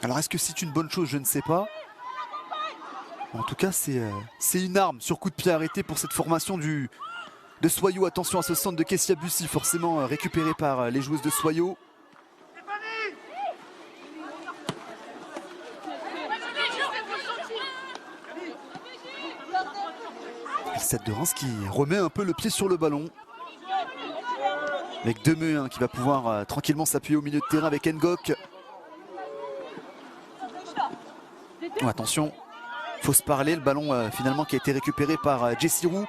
Alors est-ce que c'est une bonne chose? Je ne sais pas. En tout cas, c'est une arme sur coup de pied arrêté pour cette formation de Soyaux. Attention à ce centre de Kessia Bussi, forcément récupéré par les joueuses de Soyaux. Le Stade de Reims qui remet un peu le pied sur le ballon. Avec Demeu qui va pouvoir tranquillement s'appuyer au milieu de terrain avec Ngok. Oh, attention, il faut se parler, le ballon finalement qui a été récupéré par Jessie Roux,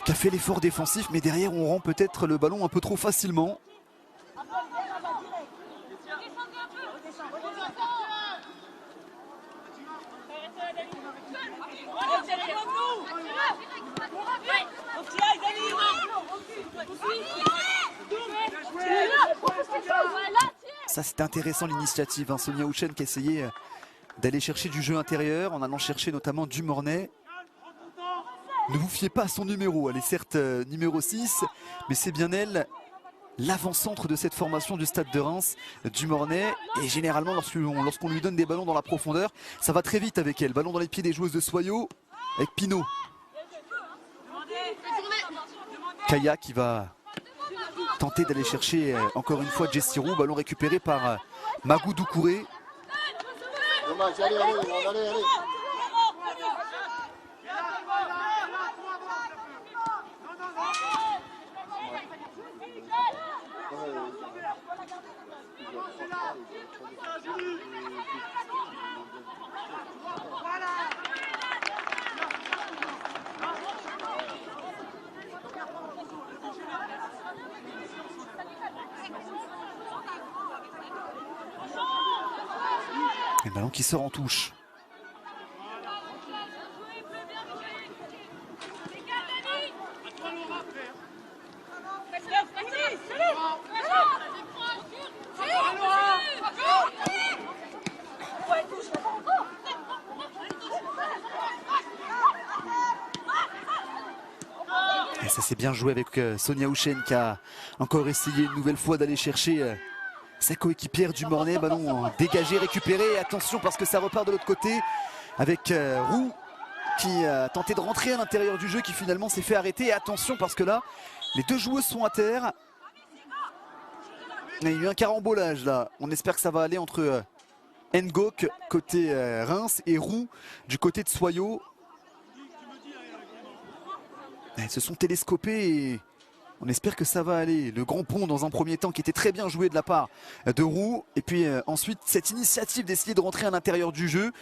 qui a fait l'effort défensif, mais derrière on rend peut-être le ballon un peu trop facilement. Ça c'est intéressant l'initiative, hein. Sonia Houchen qui essayait d'aller chercher du jeu intérieur en allant chercher notamment Dumornay. Ne vous fiez pas à son numéro, elle est certes numéro 6, mais c'est bien elle, l'avant-centre de cette formation du Stade de Reims, Dumornay. Et généralement lorsqu'on lui donne des ballons dans la profondeur, ça va très vite avec elle. Ballon dans les pieds des joueuses de Soyaux avec Pinot. Kaya qui va tenter d'aller chercher encore une fois Jessie Roux, ballon récupéré par Magou Doucouré. Allez. Le ballon qui sort en touche. Et ça s'est bien joué avec Sonia Houchen qui a encore essayé une nouvelle fois d'aller chercher sa coéquipière Dumornay. Ballon dégagé, récupéré. Et attention parce que ça repart de l'autre côté avec Roux qui a tenté de rentrer à l'intérieur du jeu, qui finalement s'est fait arrêter. Et attention parce que là, les deux joueuses sont à terre. Il y a eu un carambolage là. On espère que ça va aller entre Ngok côté Reims et Roux du côté de Soyaux. Elles se sont télescopées et on espère que ça va aller. Le grand pont dans un premier temps qui était très bien joué de la part de Roux. Et puis ensuite cette initiative d'essayer de rentrer à l'intérieur du jeu.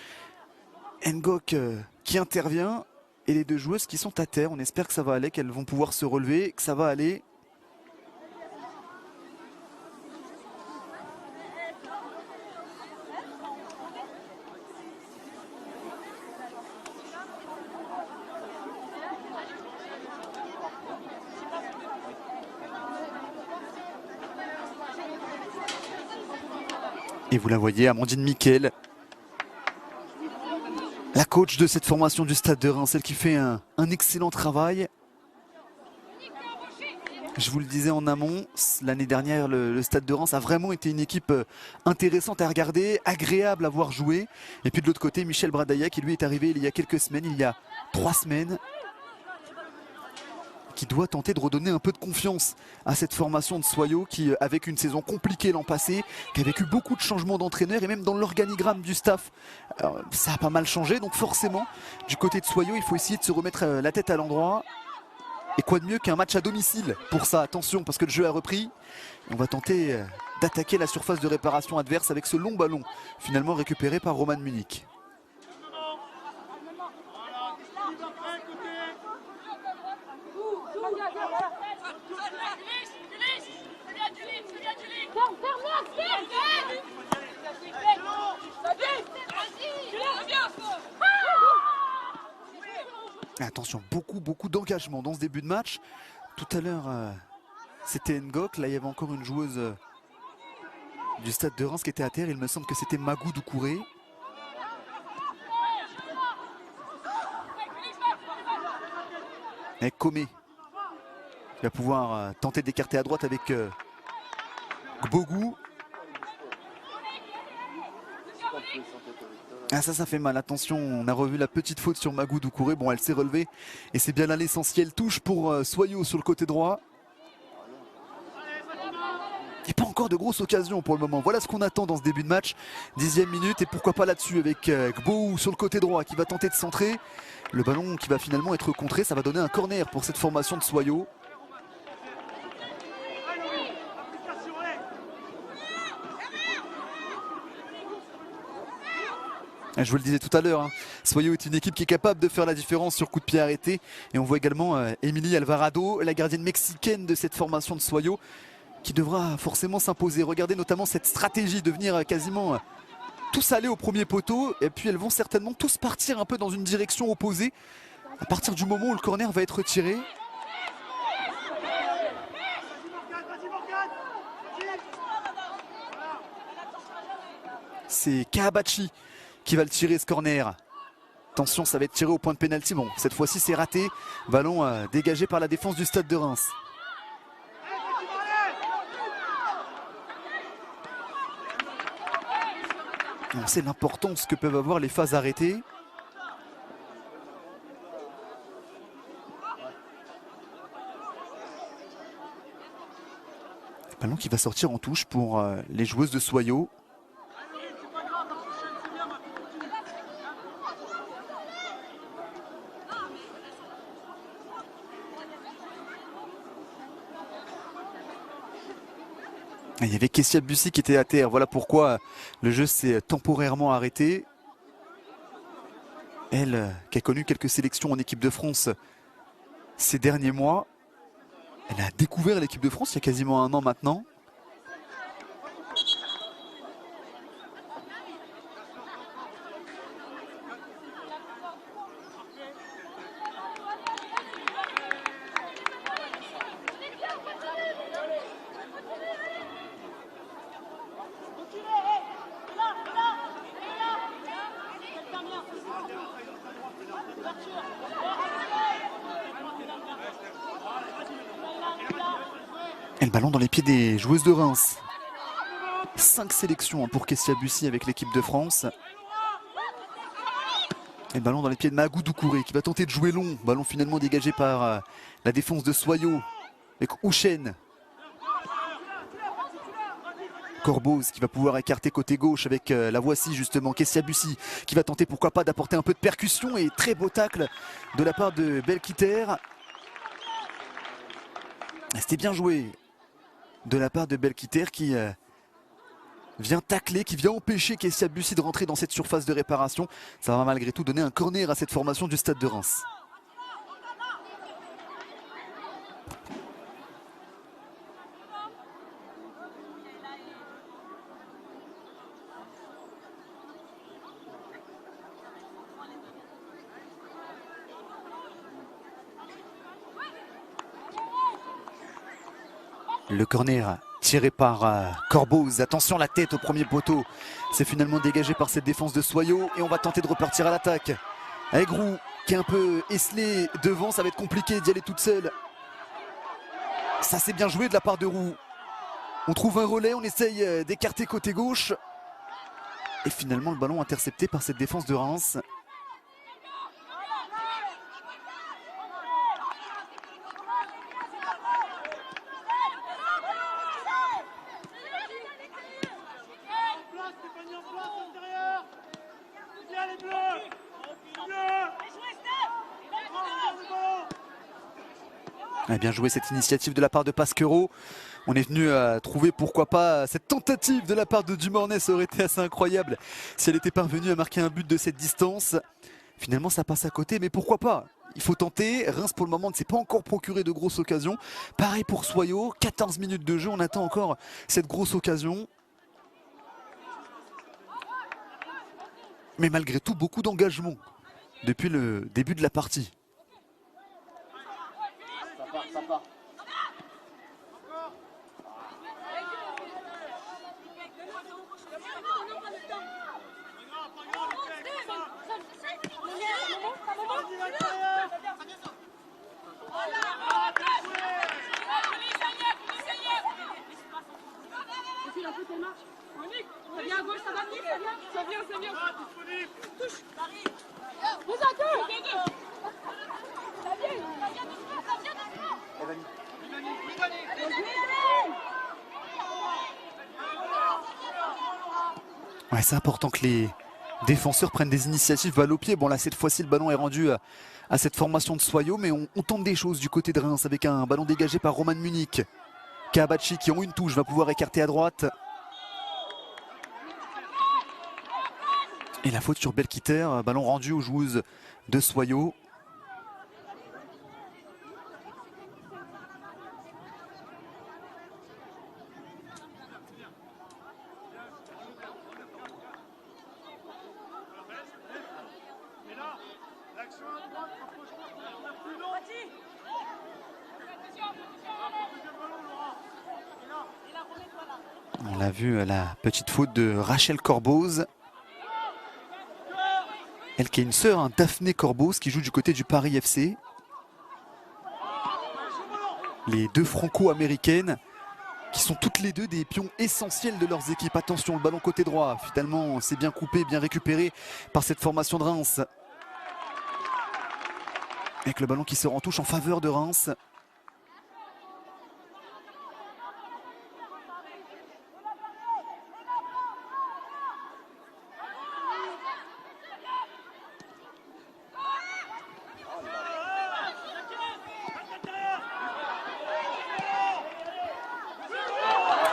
Ngok qui intervient et les deux joueuses qui sont à terre. On espère que ça va aller, qu'elles vont pouvoir se relever, que ça va aller. Et vous la voyez, Amandine Miquel, la coach de cette formation du Stade de Reims, celle qui fait un excellent travail. Je vous le disais en amont, l'année dernière, le Stade de Reims a vraiment été une équipe intéressante à regarder, agréable à voir jouer. Et puis de l'autre côté, Michel Bradaya qui lui est arrivé il y a quelques semaines, il y a 3 semaines, qui doit tenter de redonner un peu de confiance à cette formation de Soyaux qui, avec une saison compliquée l'an passé, qui a vécu beaucoup de changements d'entraîneurs et même dans l'organigramme du staff, ça a pas mal changé. Donc forcément, du côté de Soyaux, il faut essayer de se remettre la tête à l'endroit. Et quoi de mieux qu'un match à domicile pour ça? Attention, parce que le jeu a repris. On va tenter d'attaquer la surface de réparation adverse avec ce long ballon, finalement récupéré par Roman Munich. Attention, beaucoup d'engagement dans ce début de match. Tout à l'heure, c'était Ngok. Là, il y avait encore une joueuse du Stade de Reims qui était à terre. Il me semble que c'était Magou Doucouré. Et Komé qui va pouvoir tenter d'écarter à droite avec Gbogou. Ah ça fait mal, attention, on a revu la petite faute sur Magou Doucouré, bon elle s'est relevée et c'est bien là l'essentiel, touche pour Soyaux sur le côté droit. Il n'y a pas encore de grosses occasions pour le moment, voilà ce qu'on attend dans ce début de match, 10e minute et pourquoi pas là-dessus avec Gbou sur le côté droit qui va tenter de centrer. Le ballon qui va finalement être contré, ça va donner un corner pour cette formation de Soyaux. Je vous le disais tout à l'heure, hein, Soyaux est une équipe qui est capable de faire la différence sur coup de pied arrêté. Et on voit également Émilie Alvarado, la gardienne mexicaine de cette formation de Soyaux, qui devra forcément s'imposer. Regardez notamment cette stratégie de venir quasiment tous aller au premier poteau. Et puis elles vont certainement tous partir un peu dans une direction opposée. À partir du moment où le corner va être tiré. C'est Kahabachi qui va le tirer ce corner. Attention, ça va être tiré au point de pénalty. Bon, cette fois-ci c'est raté. Ballon dégagé par la défense du Stade de Reims. On sait l'importance que peuvent avoir les phases arrêtées. Ballon qui va sortir en touche pour les joueuses de Soyaux. Il y avait Kessia Bussy qui était à terre, voilà pourquoi le jeu s'est temporairement arrêté. Elle, qui a connu quelques sélections en équipe de France ces derniers mois, elle a découvert l'équipe de France il y a quasiment un an maintenant. Et le ballon dans les pieds des joueuses de Reims. 5 sélections pour Kessia Bussy avec l'équipe de France. Et le ballon dans les pieds de Magou Doucouré qui va tenter de jouer long. Ballon finalement dégagé par la défense de Soyaux avec Houchen. Corboz qui va pouvoir écarter côté gauche avec la voici justement Kessia Bussy qui va tenter pourquoi pas d'apporter un peu de percussion et très beau tacle de la part de Belkiter. C'était bien joué de la part de Belkiter qui vient tacler, qui vient empêcher Kessia Bussy de rentrer dans cette surface de réparation. Ça va malgré tout donner un corner à cette formation du Stade de Reims. Le corner tiré par Corboz. Attention la tête au premier poteau. C'est finalement dégagé par cette défense de Soyaux. Et on va tenter de repartir à l'attaque. Avec Roux qui est un peu esselé devant. Ça va être compliqué d'y aller toute seule. Ça c'est bien joué de la part de Roux. On trouve un relais. On essaye d'écarter côté gauche. Et finalement le ballon intercepté par cette défense de Reims. Bien joué cette initiative de la part de Pasquero. On est venu trouver pourquoi pas cette tentative de la part de Dumornay. Ça aurait été assez incroyable si elle était parvenue à marquer un but de cette distance. Finalement ça passe à côté mais pourquoi pas. Il faut tenter. Reims pour le moment ne s'est pas encore procuré de grosses occasions. Pareil pour Soyaux, 14 minutes de jeu. On attend encore cette grosse occasion. Mais malgré tout beaucoup d'engagement depuis le début de la partie. Ça part. Ouais, c'est important que les défenseurs prennent des initiatives balle au pied. Bon là cette fois-ci le ballon est rendu à cette formation de Soyaux, mais on tente des choses du côté de Reims avec un ballon dégagé par Roman Munich. Kabachi qui en une touche va pouvoir écarter à droite. Et la faute sur Belkiter, ballon rendu aux joueuses de Soyaux. On l'a vu, la petite faute de Rachel Corboz. Elle qui a une sœur, hein, Daphné Corboz, qui joue du côté du Paris FC. Les deux franco-américaines qui sont toutes les deux des pions essentiels de leurs équipes. Attention, le ballon côté droit, finalement, c'est bien coupé, bien récupéré par cette formation de Reims. Avec le ballon qui sort en touche en faveur de Reims.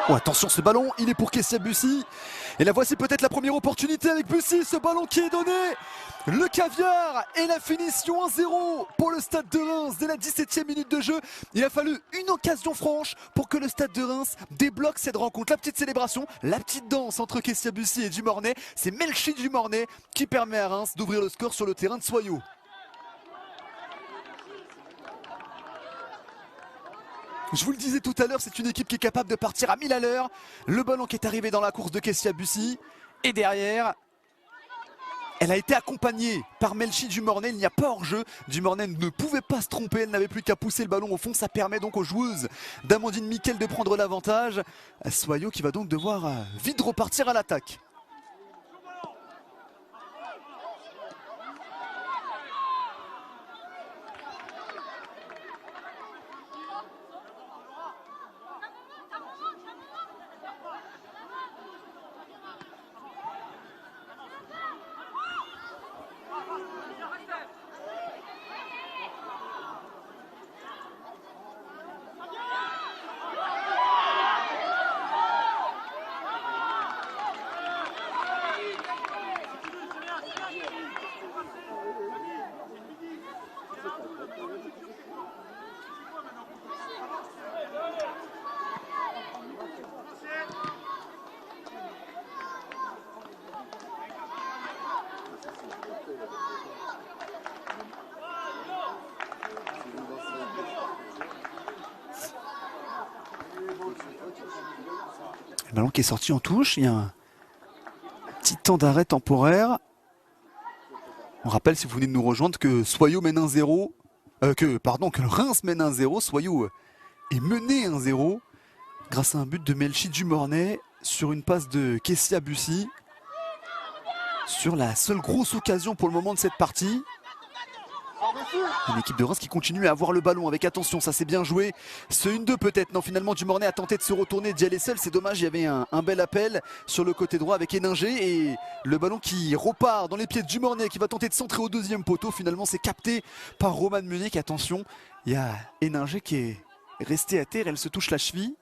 Oh, attention, ce ballon, il est pour Kessia Bussy. Et la voici peut-être la première opportunité avec Bussy. Ce ballon qui est donné. Le caviar et la finition 1-0 pour le Stade de Reims dès la 17e minute de jeu. Il a fallu une occasion franche pour que le Stade de Reims débloque cette rencontre. La petite célébration, la petite danse entre Kessia Bussy et Dumornay. C'est Melchi Dumornay qui permet à Reims d'ouvrir le score sur le terrain de Soyaux. Je vous le disais tout à l'heure, c'est une équipe qui est capable de partir à 1000 à l'heure. Le ballon qui est arrivé dans la course de Kessia Bussy. Et derrière, elle a été accompagnée par Melchi Dumornay. Il n'y a pas hors-jeu. Dumornay ne pouvait pas se tromper. Elle n'avait plus qu'à pousser le ballon au fond. Ça permet donc aux joueuses d'Amandine Miquel de prendre l'avantage. Soyaux qui va donc devoir vite repartir à l'attaque. Le ballon qui est sorti en touche, il y a un petit temps d'arrêt temporaire. On rappelle, si vous venez de nous rejoindre, que Soyaux mène 1-0, que le Reims mène 1-0, Soyaux est mené 1-0 grâce à un but de Melchi Dumornay sur une passe de Kessia Bussy. Sur la seule grosse occasion pour le moment de cette partie. Une équipe de Reims qui continue à avoir le ballon avec attention, ça c'est bien joué. Ce 1-2 peut-être, non finalement Dumornay a tenté de se retourner, d'y aller seul, c'est dommage, il y avait un bel appel sur le côté droit avec Héninger et le ballon qui repart dans les pieds de Dumornay qui va tenter de centrer au deuxième poteau, finalement c'est capté par Roman Munich. Attention, il y a Héninger qui est restée à terre, elle se touche la cheville.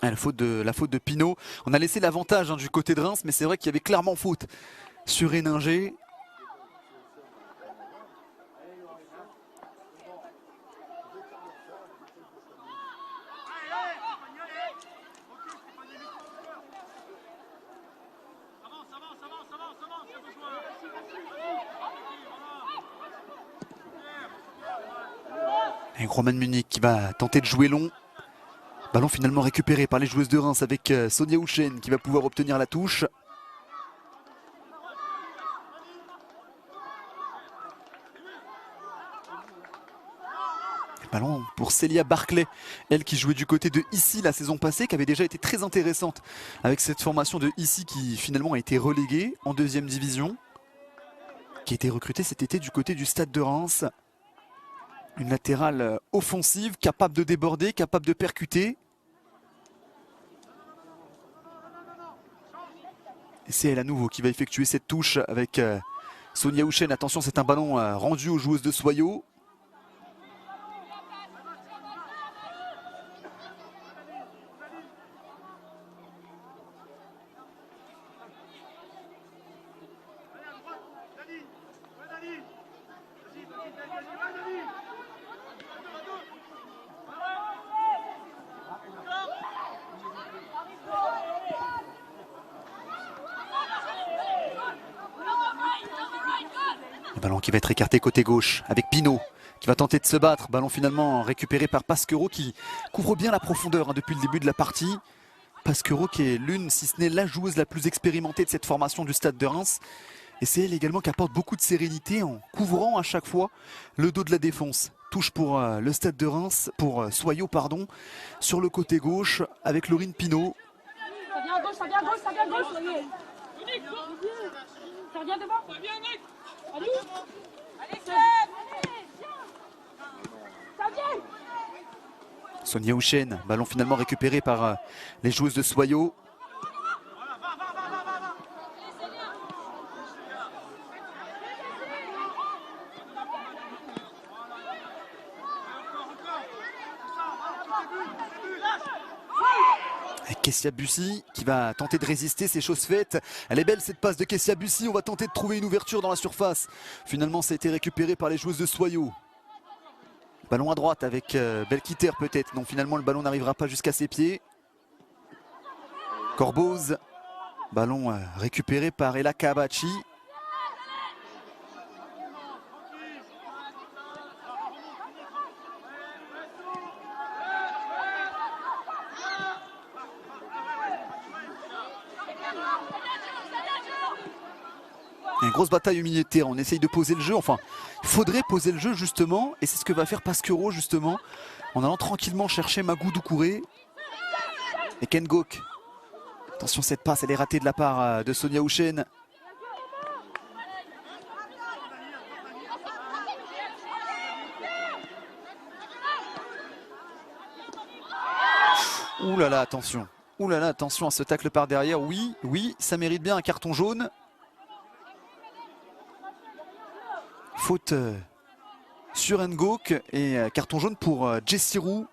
La faute de Pinot. On a laissé l'avantage du côté de Reims, mais c'est vrai qu'il y avait clairement faute sur Héninger. Et Roman Munich qui va tenter de jouer long. Ballon finalement récupéré par les joueuses de Reims avec Sonia Houchen qui va pouvoir obtenir la touche. Ballon pour Célia Barclay, elle qui jouait du côté de Issy la saison passée, qui avait déjà été très intéressante avec cette formation de Issy qui finalement a été reléguée en 2e division, qui a été recrutée cet été du côté du Stade de Reims. Une latérale offensive, capable de déborder, capable de percuter. Et c'est elle à nouveau qui va effectuer cette touche avec Sonia Houchen. Attention, c'est un ballon rendu aux joueuses de Soyaux. Le ballon qui va être écarté côté gauche avec Pinot qui va tenter de se battre. Ballon finalement récupéré par Pasquero qui couvre bien la profondeur depuis le début de la partie. Pasquero qui est l'une, si ce n'est la joueuse la plus expérimentée de cette formation du Stade de Reims. Et c'est elle également qui apporte beaucoup de sérénité en couvrant à chaque fois le dos de la défense. Touche pour le Stade de Reims, pour Soyaux pardon, sur le côté gauche avec Laurine Pinot. Ça vient à gauche, ça vient à gauche, ça vient à gauche. Ça revient devant. Allez, ça vient. Sonia Houchen, ballon finalement récupéré par les joueuses de Soyaux. Kessia Bussy qui va tenter de résister, c'est chose faite. Elle est belle cette passe de Kessia Bussy, on va tenter de trouver une ouverture dans la surface. Finalement ça a été récupéré par les joueuses de Soyaux. Ballon à droite avec Belkiter peut-être. Non, finalement le ballon n'arrivera pas jusqu'à ses pieds. Corboz, ballon récupéré par Ella Kabachi. Il y a une grosse bataille au milieu de terrain, on essaye de poser le jeu, enfin il faudrait poser le jeu justement, et c'est ce que va faire Pasquero justement, en allant tranquillement chercher Magou Doucouré et Ken Gok. Attention, cette passe elle est ratée de la part de Sonia Houchen. Ouh là là, attention. Ouh là là, attention à ce tacle par derrière. Oui, oui, ça mérite bien un carton jaune. Faute sur Ngok et carton jaune pour Jessie Roux.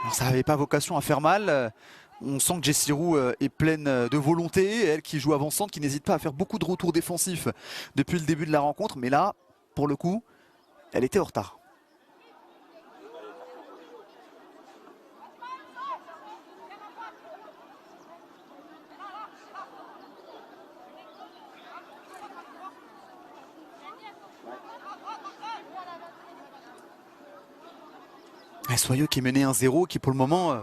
Alors, ça n'avait pas vocation à faire mal. On sent que Jessie Roux est pleine de volonté. Elle qui joue avançante, qui n'hésite pas à faire beaucoup de retours défensifs depuis le début de la rencontre. Mais là, pour le coup, elle était en retard. Soyaux qui est mené 1-0, qui pour le moment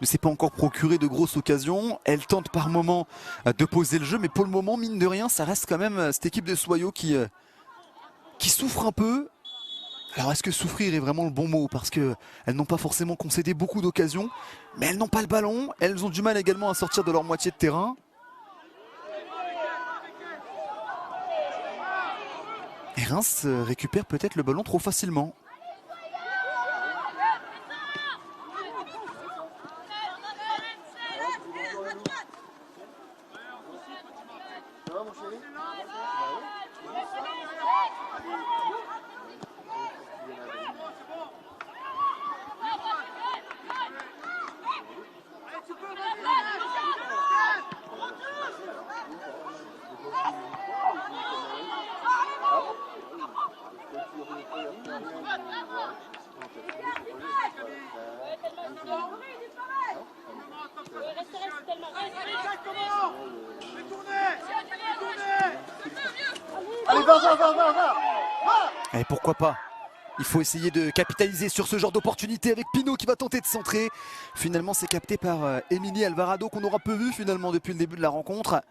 ne s'est pas encore procuré de grosses occasions. Elle tente par moment de poser le jeu, mais pour le moment, mine de rien, ça reste quand même cette équipe de Soyaux qui souffre un peu. Alors est-ce que souffrir est vraiment le bon mot? Parce qu'elles n'ont pas forcément concédé beaucoup d'occasions, mais elles n'ont pas le ballon. Elles ont du mal également à sortir de leur moitié de terrain. Et Reims récupère peut-être le ballon trop facilement. Et pourquoi pas? Il faut essayer de capitaliser sur ce genre d'opportunité avec Pinot qui va tenter de centrer. Finalement, c'est capté par Émilie Alvarado qu'on aura peu vu finalement depuis le début de la rencontre.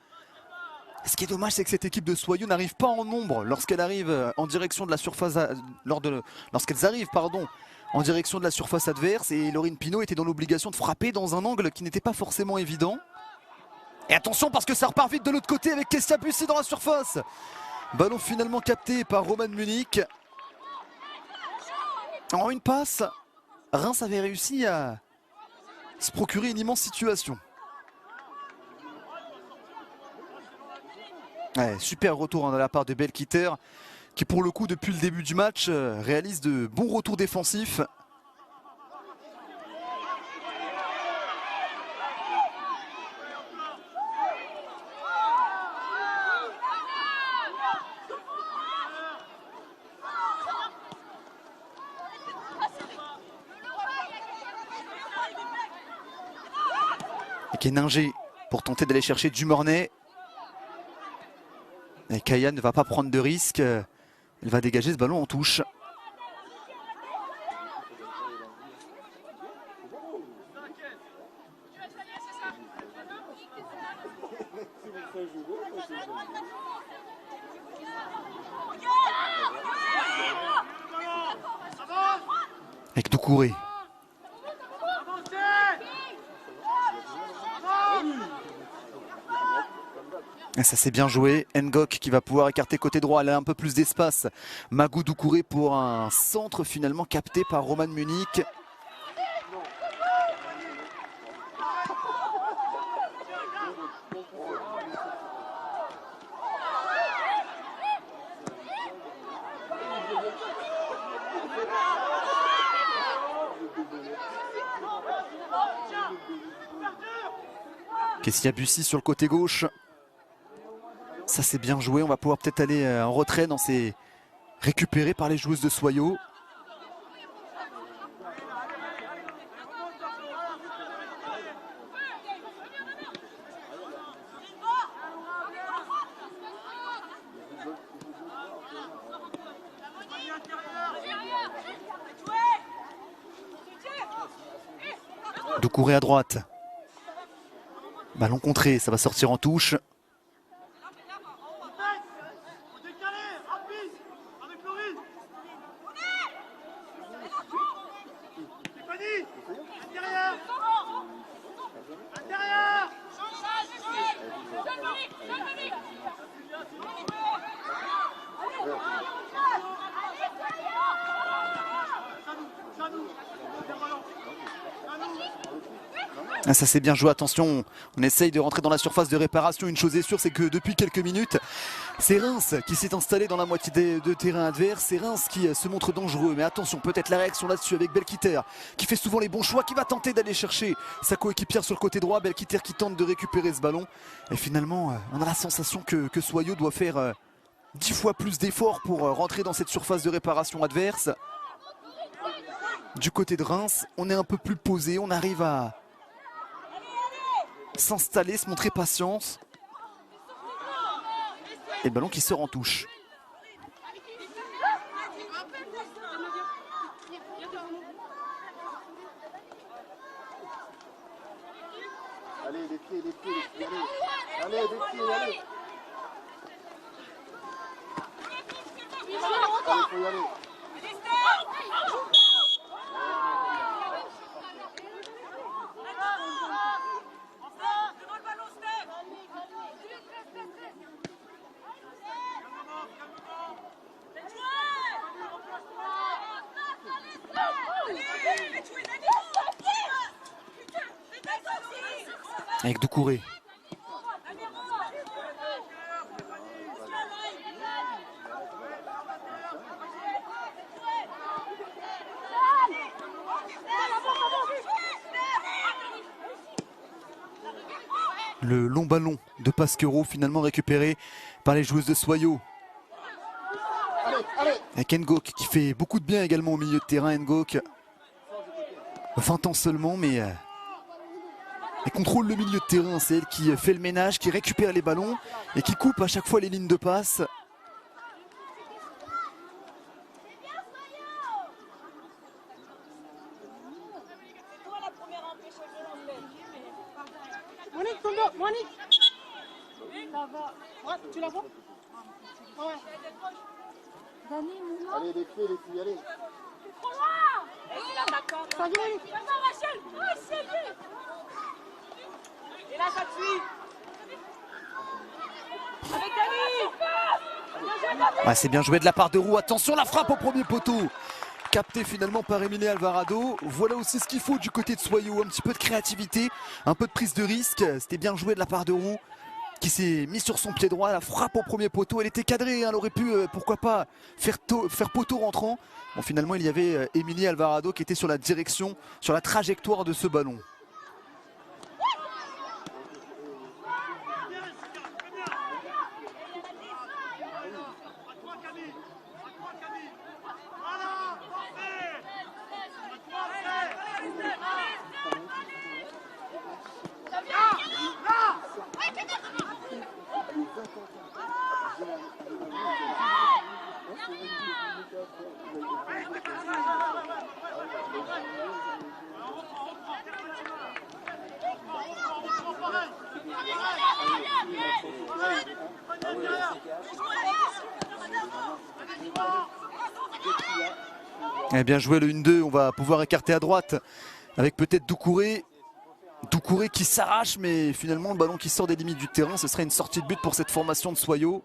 Ce qui est dommage, c'est que cette équipe de Soyaux n'arrive pas en nombre lorsqu'elle arrive en direction de la surface, lorsqu'elles arrivent, pardon, en direction de la surface adverse. Et Laurine Pinault était dans l'obligation de frapper dans un angle qui n'était pas forcément évident. Et attention parce que ça repart vite de l'autre côté avec Kessia Bussy dans la surface. Ballon finalement capté par Roman Munich. En une passe, Reims avait réussi à se procurer une immense situation. Ouais, super retour de la part de Belkiter qui pour le coup depuis le début du match réalise de bons retours défensifs. Et Keninger pour tenter d'aller chercher Dumornay. Et Kaya ne va pas prendre de risque. Elle va dégager ce ballon en touche. Avec Doucouré. Et ça c'est bien joué. Ngok qui va pouvoir écarter côté droit. Elle a un peu plus d'espace. Magou Doucouré pour un centre finalement capté par Roman Munich. Kessia Bussy sur le côté gauche. Ça c'est bien joué, on va pouvoir peut-être aller en retrait dans ces récupérés par les joueuses de Soyaux. Doucouré à droite. Ballon contré, ça va sortir en touche. Ah, ça c'est bien joué, attention, on essaye de rentrer dans la surface de réparation. Une chose est sûre, c'est que depuis quelques minutes, c'est Reims qui s'est installé dans la moitié de terrain adverse. C'est Reims qui se montre dangereux, mais attention, peut-être la réaction là-dessus avec Belkiter qui fait souvent les bons choix, qui va tenter d'aller chercher sa coéquipière sur le côté droit. Belkiter qui tente de récupérer ce ballon. Et finalement, on a la sensation que Soyaux doit faire 10 fois plus d'efforts pour rentrer dans cette surface de réparation adverse. Du côté de Reims, on est un peu plus posé, on arrive à s'installer, se montrer patience. Et le ballon qui sort en touche. Allez, les pieds, allez. Allez, les pieds, allez. Allez, faut y aller. Avec Doucouré. Le long ballon de Pasquero finalement récupéré par les joueuses de Soyaux. Avec Ngok qui fait beaucoup de bien également au milieu de terrain. Ngok, 20 ans seulement, mais elle contrôle le milieu de terrain. C'est elle qui fait le ménage, qui récupère les ballons et qui coupe à chaque fois les lignes de passe. Ça va. Ouais, tu la vois? Ouais. Dani, mouvement. Allez, les filles, allez. Trop loin. Ça vient. Ça va, Rachel. Ah, c'est lui. Et là, ça te suit. Avec Dani. Ah, c'est bien joué de la part de Roux. Attention, la frappe au premier poteau. Capté finalement par Émilie Alvarado. Voilà aussi ce qu'il faut du côté de Soyaux. Un petit peu de créativité, un peu de prise de risque. C'était bien joué de la part de Roux, qui s'est mis sur son pied droit. La frappe au premier poteau, elle était cadrée. Elle aurait pu, pourquoi pas, faire poteau rentrant. Bon, finalement, il y avait Émilie Alvarado qui était sur la direction, sur la trajectoire de ce ballon. Eh bien joué le 1-2, on va pouvoir écarter à droite avec peut-être Doucouré. Doucouré qui s'arrache, mais finalement le ballon qui sort des limites du terrain, ce serait une sortie de but pour cette formation de Soyaux.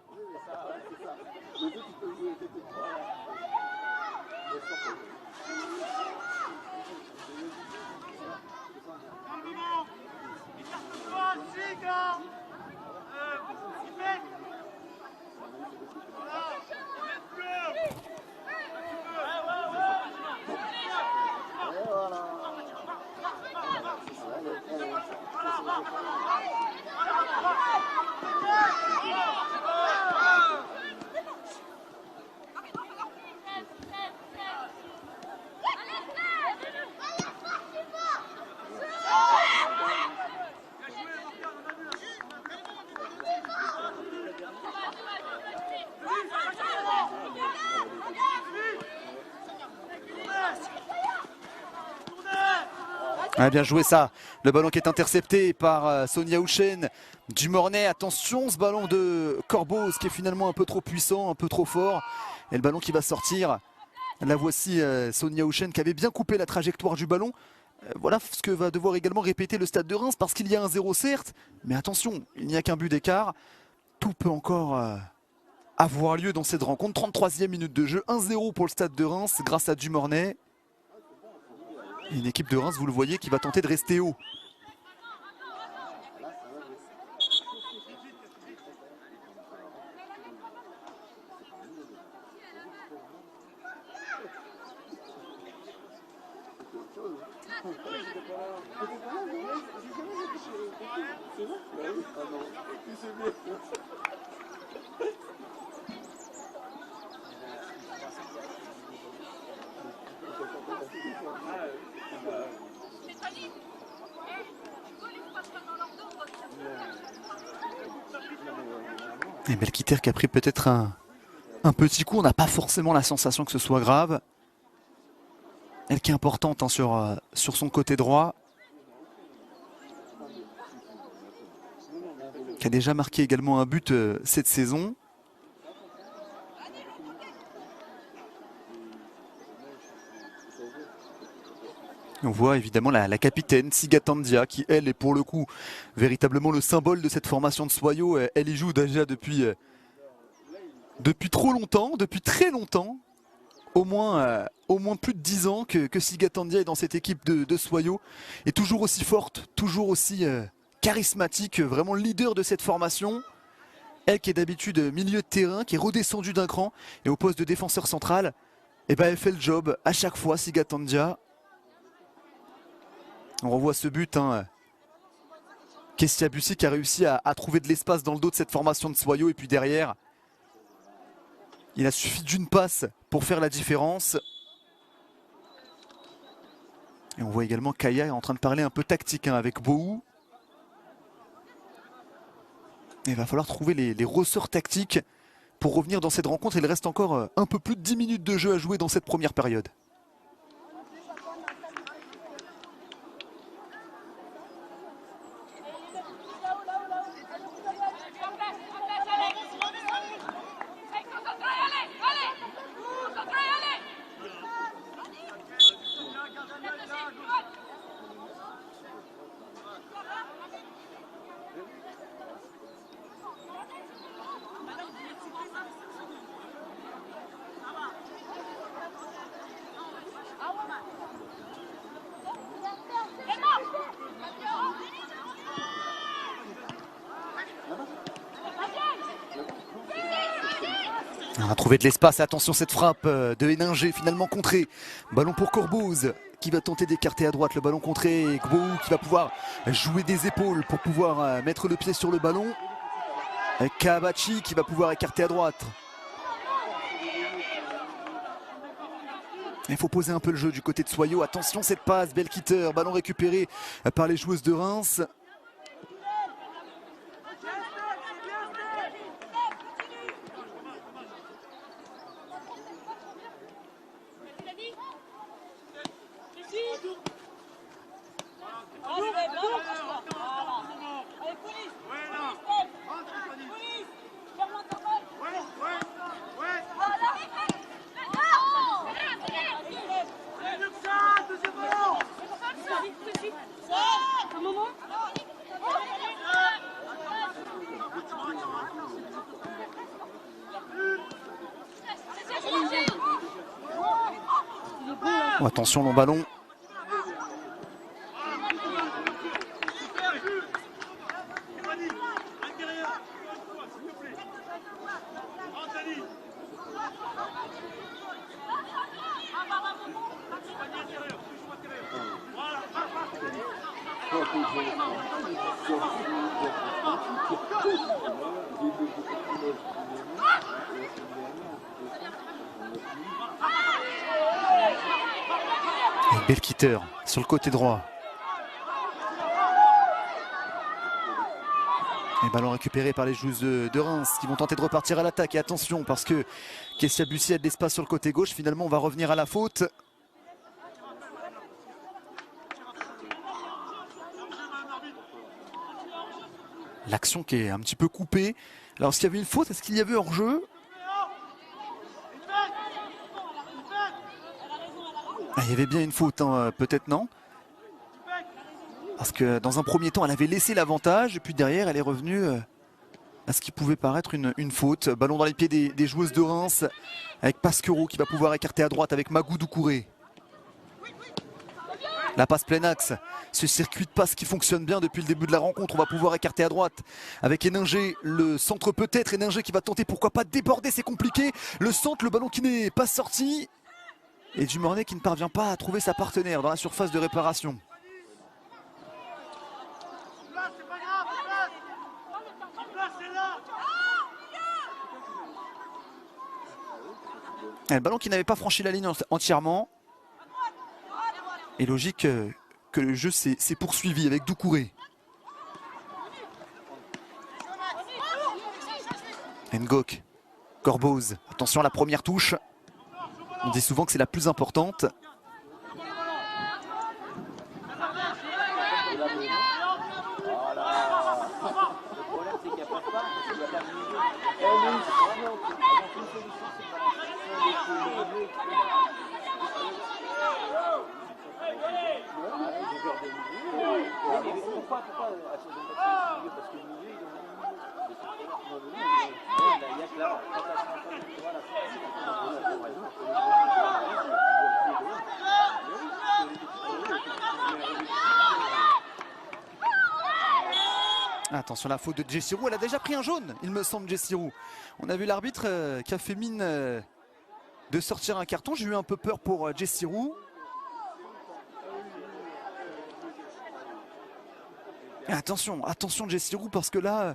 Ah, bien joué ça, le ballon qui est intercepté par Sonia Houchen du Mornay. Attention, ce ballon de Corbeau, qui est finalement un peu trop puissant, un peu trop fort. Et le ballon qui va sortir, la voici Sonia Houchen qui avait bien coupé la trajectoire du ballon. Voilà ce que va devoir également répéter le Stade de Reims, parce qu'il y a un 0 certes, mais attention, il n'y a qu'un but d'écart. Tout peut encore avoir lieu dans cette rencontre. 33e minute de jeu, 1-0 pour le Stade de Reims grâce à Dumornay. Une équipe de Reims, vous le voyez, qui va tenter de rester haut. Et Belkiter qui a pris peut-être un petit coup. On n'a pas forcément la sensation que ce soit grave. Elle qui est importante hein, sur son côté droit. Qui a déjà marqué également un but cette saison. On voit évidemment la capitaine Siga Tandia qui elle est pour le coup véritablement le symbole de cette formation de Soyaux. Elle y joue déjà depuis trop longtemps, depuis très longtemps. Au moins plus de 10 ans que Siga Tandia est dans cette équipe de Soyaux. Et toujours aussi forte, toujours aussi charismatique, vraiment le leader de cette formation. Elle qui est d'habitude milieu de terrain, qui est redescendue d'un cran et au poste de défenseur central, et ben elle fait le job à chaque fois, Siga Tandia. On revoit ce but, hein. Kestia Bussy qui a réussi à trouver de l'espace dans le dos de cette formation de Soyaux. Et puis derrière, il a suffi d'une passe pour faire la différence. Et on voit également Kaya en train de parler un peu tactique hein, avec Bohou. Et il va falloir trouver les ressorts tactiques pour revenir dans cette rencontre. Il reste encore un peu plus de 10 minutes de jeu à jouer dans cette première période. On a trouvé de l'espace, attention cette frappe de Héninger finalement contrée. Ballon pour Corboz qui va tenter d'écarter à droite le ballon contré. Gbou qui va pouvoir jouer des épaules pour pouvoir mettre le pied sur le ballon. Kabachi qui va pouvoir écarter à droite. Il faut poser un peu le jeu du côté de Soyaux. Attention cette passe, Belkitter, ballon récupéré par les joueuses de Reims. Oh, attention long ballon. Belkitter sur le côté droit. Et ballon récupéré par les joueuses de Reims qui vont tenter de repartir à l'attaque. Et attention parce que Kessia Bussy a de l'espace sur le côté gauche. Finalement on va revenir à la faute. L'action qui est un petit peu coupée. Alors est-ce qu'il y avait une faute? Est-ce qu'il y avait hors-jeu? Il y avait bien une faute, hein, peut-être non. Parce que dans un premier temps, elle avait laissé l'avantage. Et puis derrière, elle est revenue à ce qui pouvait paraître une faute. Ballon dans les pieds des joueuses de Reims. Avec Pasquero qui va pouvoir écarter à droite avec Magou Doucouré. La passe plein axe. Ce circuit de passe qui fonctionne bien depuis le début de la rencontre. On va pouvoir écarter à droite avec Héninger. Le centre peut-être. Héninger qui va tenter, pourquoi pas, de déborder. C'est compliqué. Le centre, le ballon qui n'est pas sorti. Et Dumornay qui ne parvient pas à trouver sa partenaire dans la surface de réparation. Et le ballon qui n'avait pas franchi la ligne entièrement. Et logique que le jeu s'est poursuivi avec Doucouré. Ngok, Corboz, attention à la première touche. On dit souvent que c'est la plus importante. Attention la faute de Jessie Roux, elle a déjà pris un jaune, il me semble, Jessie Roux. On a vu l'arbitre qui a fait mine de sortir un carton. J'ai eu un peu peur pour Jessie Roux. Attention Jessie Roux, parce que là,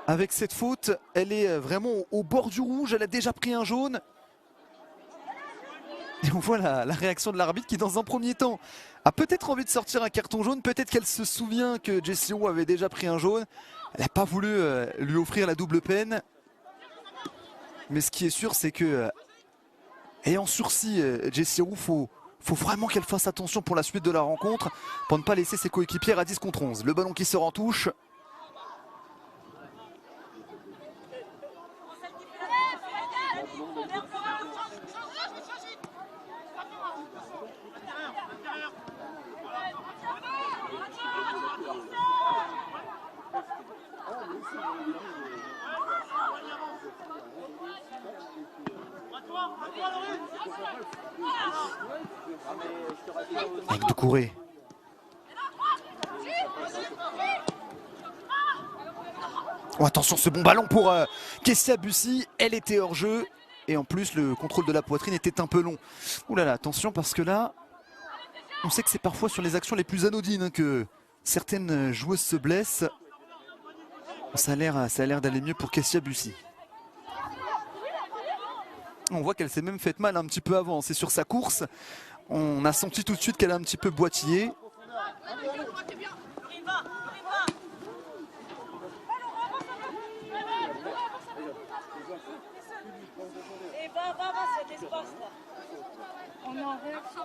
avec cette faute, elle est vraiment au bord du rouge, elle a déjà pris un jaune. Et on voit la réaction de l'arbitre qui, dans un premier temps, a peut-être envie de sortir un carton jaune. Peut-être qu'elle se souvient que Jessie Roux avait déjà pris un jaune. Elle n'a pas voulu lui offrir la double peine. Mais ce qui est sûr, c'est que, ayant sursis Jessie Roux, faut vraiment qu'elle fasse attention pour la suite de la rencontre, pour ne pas laisser ses coéquipières à 10 contre 11. Le ballon qui sort en touche. Avec Doucouré. Oh, attention, ce bon ballon pour Kessia Bussy. Elle était hors jeu. Et en plus, le contrôle de la poitrine était un peu long. Ouh là là, attention parce que là, on sait que c'est parfois sur les actions les plus anodines que certaines joueuses se blessent. Ça a l'air d'aller mieux pour Kessia Bussy. On voit qu'elle s'est même fait mal un petit peu avant. C'est sur sa course. On a senti tout de suite qu'elle a un petit peu boitillé. On est en réaction.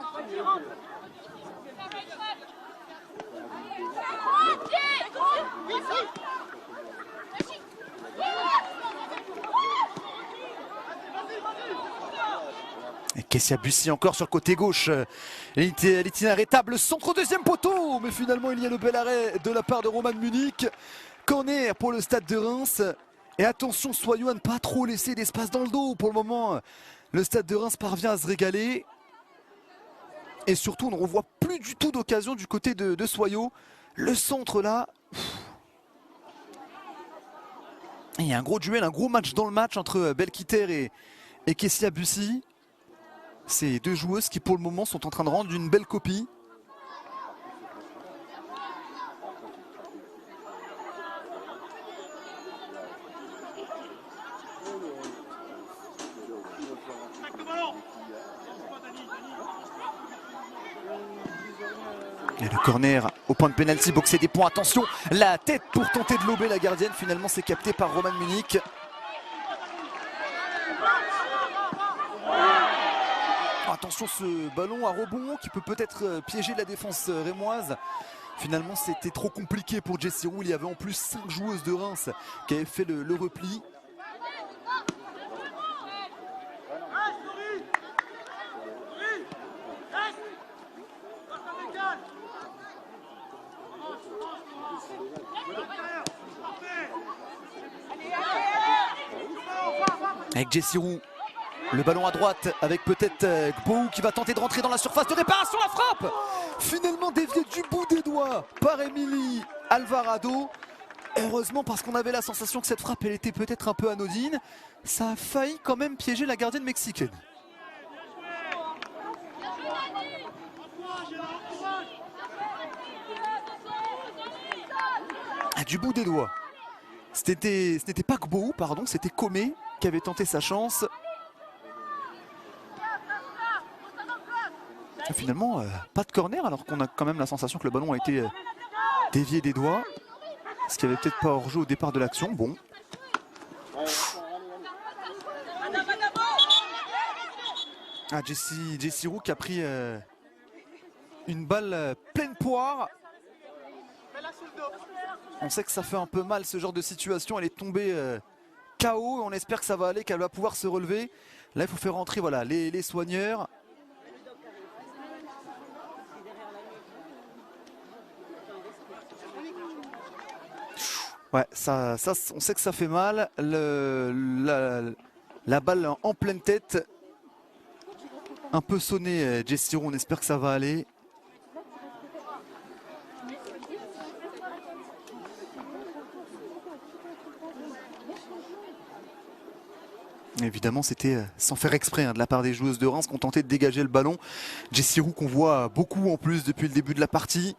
Et Kessia Bussy encore sur le côté gauche. Elle est inarrêtable. Centre au deuxième poteau. Mais finalement, il y a le bel arrêt de la part de Roman Munich. Corner pour le Stade de Reims. Et attention, Soyaux à ne pas trop laisser d'espace dans le dos. Pour le moment, le Stade de Reims parvient à se régaler. Et surtout, on ne revoit plus du tout d'occasion du côté de Soyaux. Le centre là. Il y a un gros duel, un gros match dans le match entre Belkiter et Kessia Bussy. Ces deux joueuses qui pour le moment sont en train de rendre une belle copie. Et le corner au point de pénalty, boxé des points, attention, la tête pour tenter de lober la gardienne, finalement c'est capté par Roman Munich. Attention ce ballon à rebond qui peut peut-être piéger la défense rémoise. Finalement c'était trop compliqué pour Jessie Roux, il y avait en plus 5 joueuses de Reims qui avaient fait le repli. Avec Jessie Roux, le ballon à droite avec peut-être Gbou qui va tenter de rentrer dans la surface de réparation, la frappe finalement déviée du bout des doigts par Émilie Alvarado. Heureusement parce qu'on avait la sensation que cette frappe elle était peut-être un peu anodine. Ça a failli quand même piéger la gardienne mexicaine. Du bout des doigts. Ce n'était pas Gbou, pardon, c'était Comé qui avait tenté sa chance. Et finalement, pas de corner alors qu'on a quand même la sensation que le ballon a été dévié des doigts. Ce qui avait peut-être pas hors jeu au départ de l'action. Bon. Ah, Jessie Roux qui a pris une balle pleine poire. On sait que ça fait un peu mal ce genre de situation. Elle est tombée KO. On espère que ça va aller, qu'elle va pouvoir se relever. Là, il faut faire rentrer voilà, les soigneurs. Ouais, ça, on sait que ça fait mal. La balle en pleine tête. Un peu sonné, Jessie Roux. On espère que ça va aller. Évidemment, c'était sans faire exprès de la part des joueuses de Reims qui ont tenté de dégager le ballon. Jessie Roux qu'on voit beaucoup en plus depuis le début de la partie.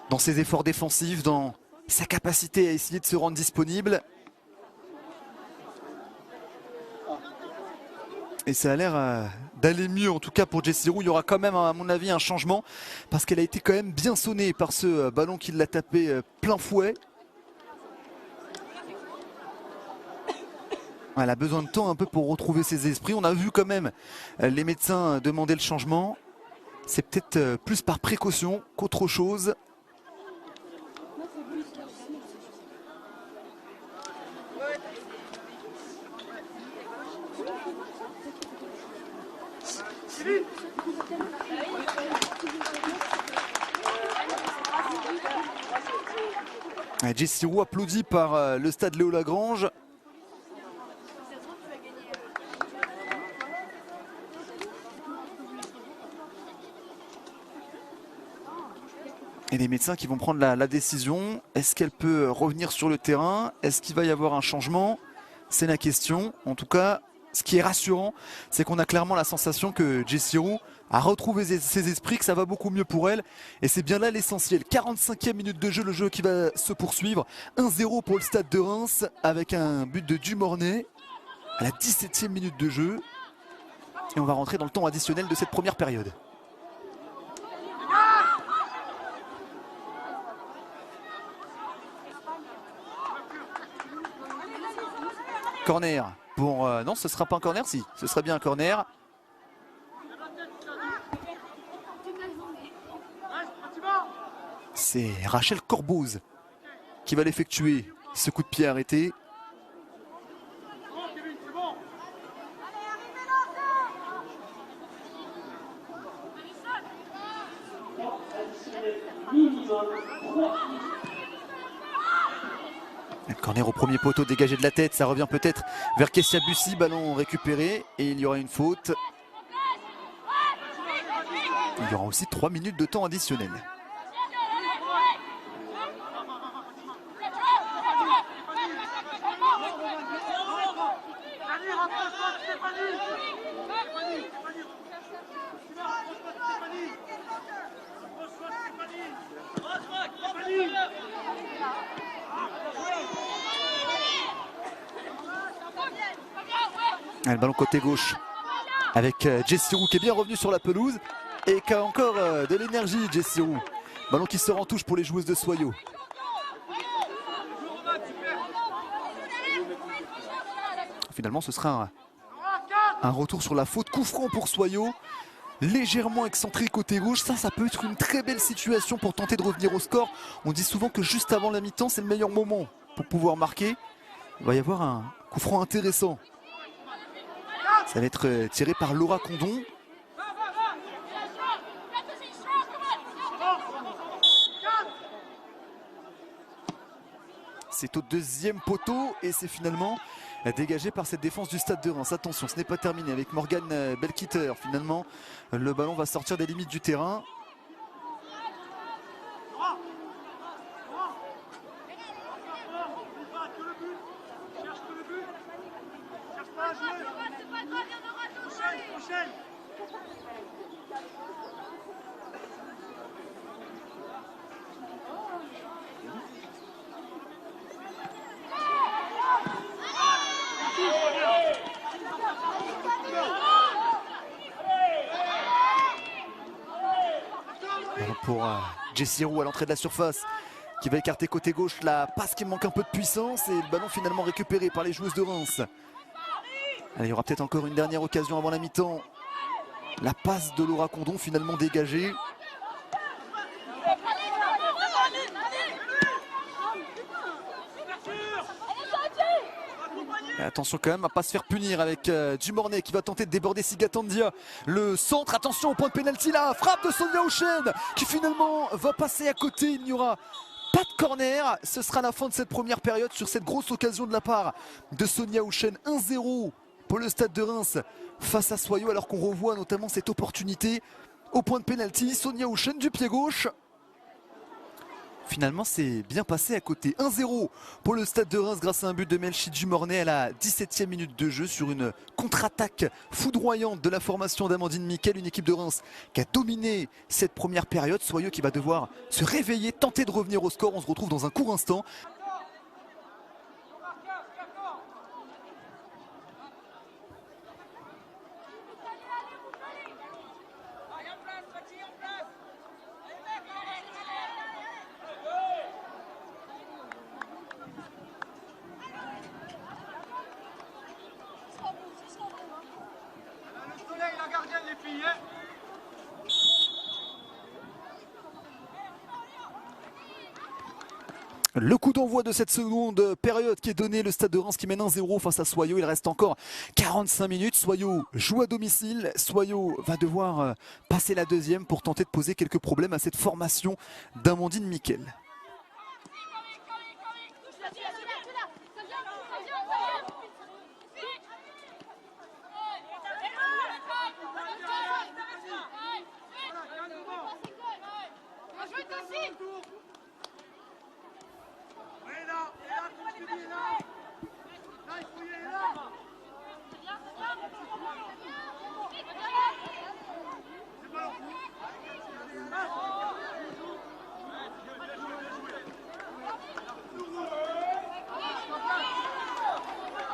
Dans ses efforts défensifs, dans sa capacité à essayer de se rendre disponible. Et ça a l'air d'aller mieux en tout cas pour Jessie Roux. Il y aura quand même à mon avis un changement parce qu'elle a été quand même bien sonnée par ce ballon qui l'a tapé plein fouet. Elle a besoin de temps un peu pour retrouver ses esprits. On a vu quand même les médecins demander le changement. C'est peut-être plus par précaution qu'autre chose. Jessie Roux applaudi par le stade Léo Lagrange. Et les médecins qui vont prendre la décision. Est-ce qu'elle peut revenir sur le terrain? Est-ce qu'il va y avoir un changement? C'est la question. En tout cas, ce qui est rassurant, c'est qu'on a clairement la sensation que Jessie Roux a retrouvé ses esprits, que ça va beaucoup mieux pour elle. Et c'est bien là l'essentiel. 45e minute de jeu, le jeu qui va se poursuivre. 1-0 pour le Stade de Reims avec un but de Dumornay à la 17e minute de jeu. Et on va rentrer dans le temps additionnel de cette première période. Corner pour... non, ce ne sera pas un corner, si. Ce sera bien un corner. C'est Rachel Corboz qui va l'effectuer. Ce coup de pied arrêté. Le corner au premier poteau dégagé de la tête, ça revient peut-être vers Kessia Bussy, ballon récupéré et il y aura une faute. Il y aura aussi 3 minutes de temps additionnel. Le ballon côté gauche avec Jessie Roux qui est bien revenu sur la pelouse et qui a encore de l'énergie. Jessie Roux, ballon qui sort en touche pour les joueuses de Soyaux. Finalement ce sera un retour sur la faute, coup franc pour Soyaux, légèrement excentré côté gauche. Ça peut être une très belle situation pour tenter de revenir au score. On dit souvent que juste avant la mi-temps c'est le meilleur moment pour pouvoir marquer. Il va y avoir un coup franc intéressant. Ça va être tiré par Laura Condon. C'est au deuxième poteau et c'est finalement dégagé par cette défense du Stade de Reims. Attention, ce n'est pas terminé avec Morgane Belkitter. Finalement, le ballon va sortir des limites du terrain. Pour Jessie Roux à l'entrée de la surface qui va écarter côté gauche la passe qui manque un peu de puissance et le ballon finalement récupéré par les joueuses de Reims. Allez, il y aura peut-être encore une dernière occasion avant la mi-temps. La passe de Laura Condon finalement dégagée. Et attention quand même à ne pas se faire punir avec Dumornay qui va tenter de déborder Sigatandia. Le centre, attention au point de pénalty là, frappe de Sonia Houchen qui finalement va passer à côté. Il n'y aura pas de corner. Ce sera la fin de cette première période sur cette grosse occasion de la part de Sonia Houchen. 1-0 pour le Stade de Reims face à Soyaux, alors qu'on revoit notamment cette opportunité au point de pénalty. Sonia Houchen du pied gauche. Finalement, c'est bien passé à côté. 1-0 pour le Stade de Reims grâce à un but de Melchi Dumornay à la 17e minute de jeu sur une contre-attaque foudroyante de la formation d'Amandine Miquel, une équipe de Reims qui a dominé cette première période. Soyaux qui va devoir se réveiller, tenter de revenir au score. On se retrouve dans un court instant. Le coup d'envoi de cette seconde période qui est donné, le Stade de Reims qui mène 1-0 face à Soyaux. Il reste encore 45 minutes. Soyaux joue à domicile. Soyaux va devoir passer la deuxième pour tenter de poser quelques problèmes à cette formation d'Amandine Miquel.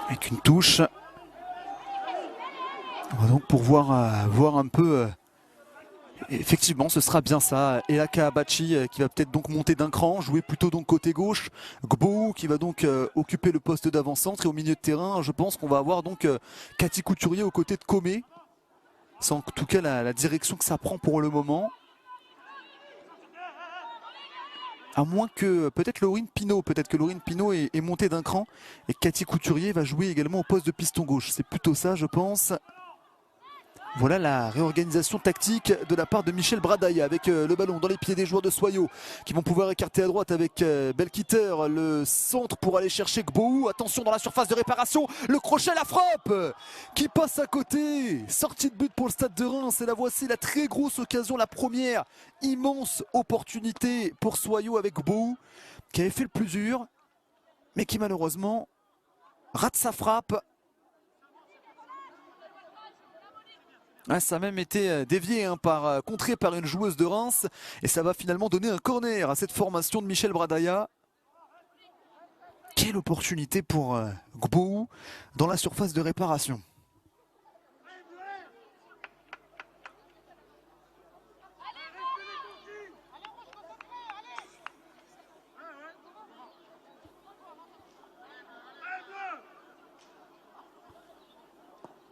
Avec une touche. On va donc pouvoir voir un peu. Effectivement, ce sera bien ça. Elaka Abachi qui va peut-être donc monter d'un cran, jouer plutôt donc côté gauche. Gbou qui va donc occuper le poste d'avant-centre. Et au milieu de terrain, je pense qu'on va avoir donc Cathy Couturier aux côtés de Comé. C'est en tout cas la direction que ça prend pour le moment. À moins que peut-être Laurine Pinault, est montée d'un cran et Cathy Couturier va jouer également au poste de piston gauche. C'est plutôt ça, je pense. Voilà la réorganisation tactique de la part de Michel Bradaya avec le ballon dans les pieds des joueurs de Soyo qui vont pouvoir écarter à droite avec Belkiter, le centre pour aller chercher Gbou. Attention dans la surface de réparation, le crochet, la frappe qui passe à côté. Sortie de but pour le Stade de Reims et la voici la très grosse occasion, la première immense opportunité pour Soyo avec Gbou qui avait fait le plus dur mais qui malheureusement rate sa frappe. Ah, ça a même été dévié contré par une joueuse de Reims et ça va finalement donner un corner à cette formation de Michel Bradaya. Quelle opportunité pour Gbou dans la surface de réparation.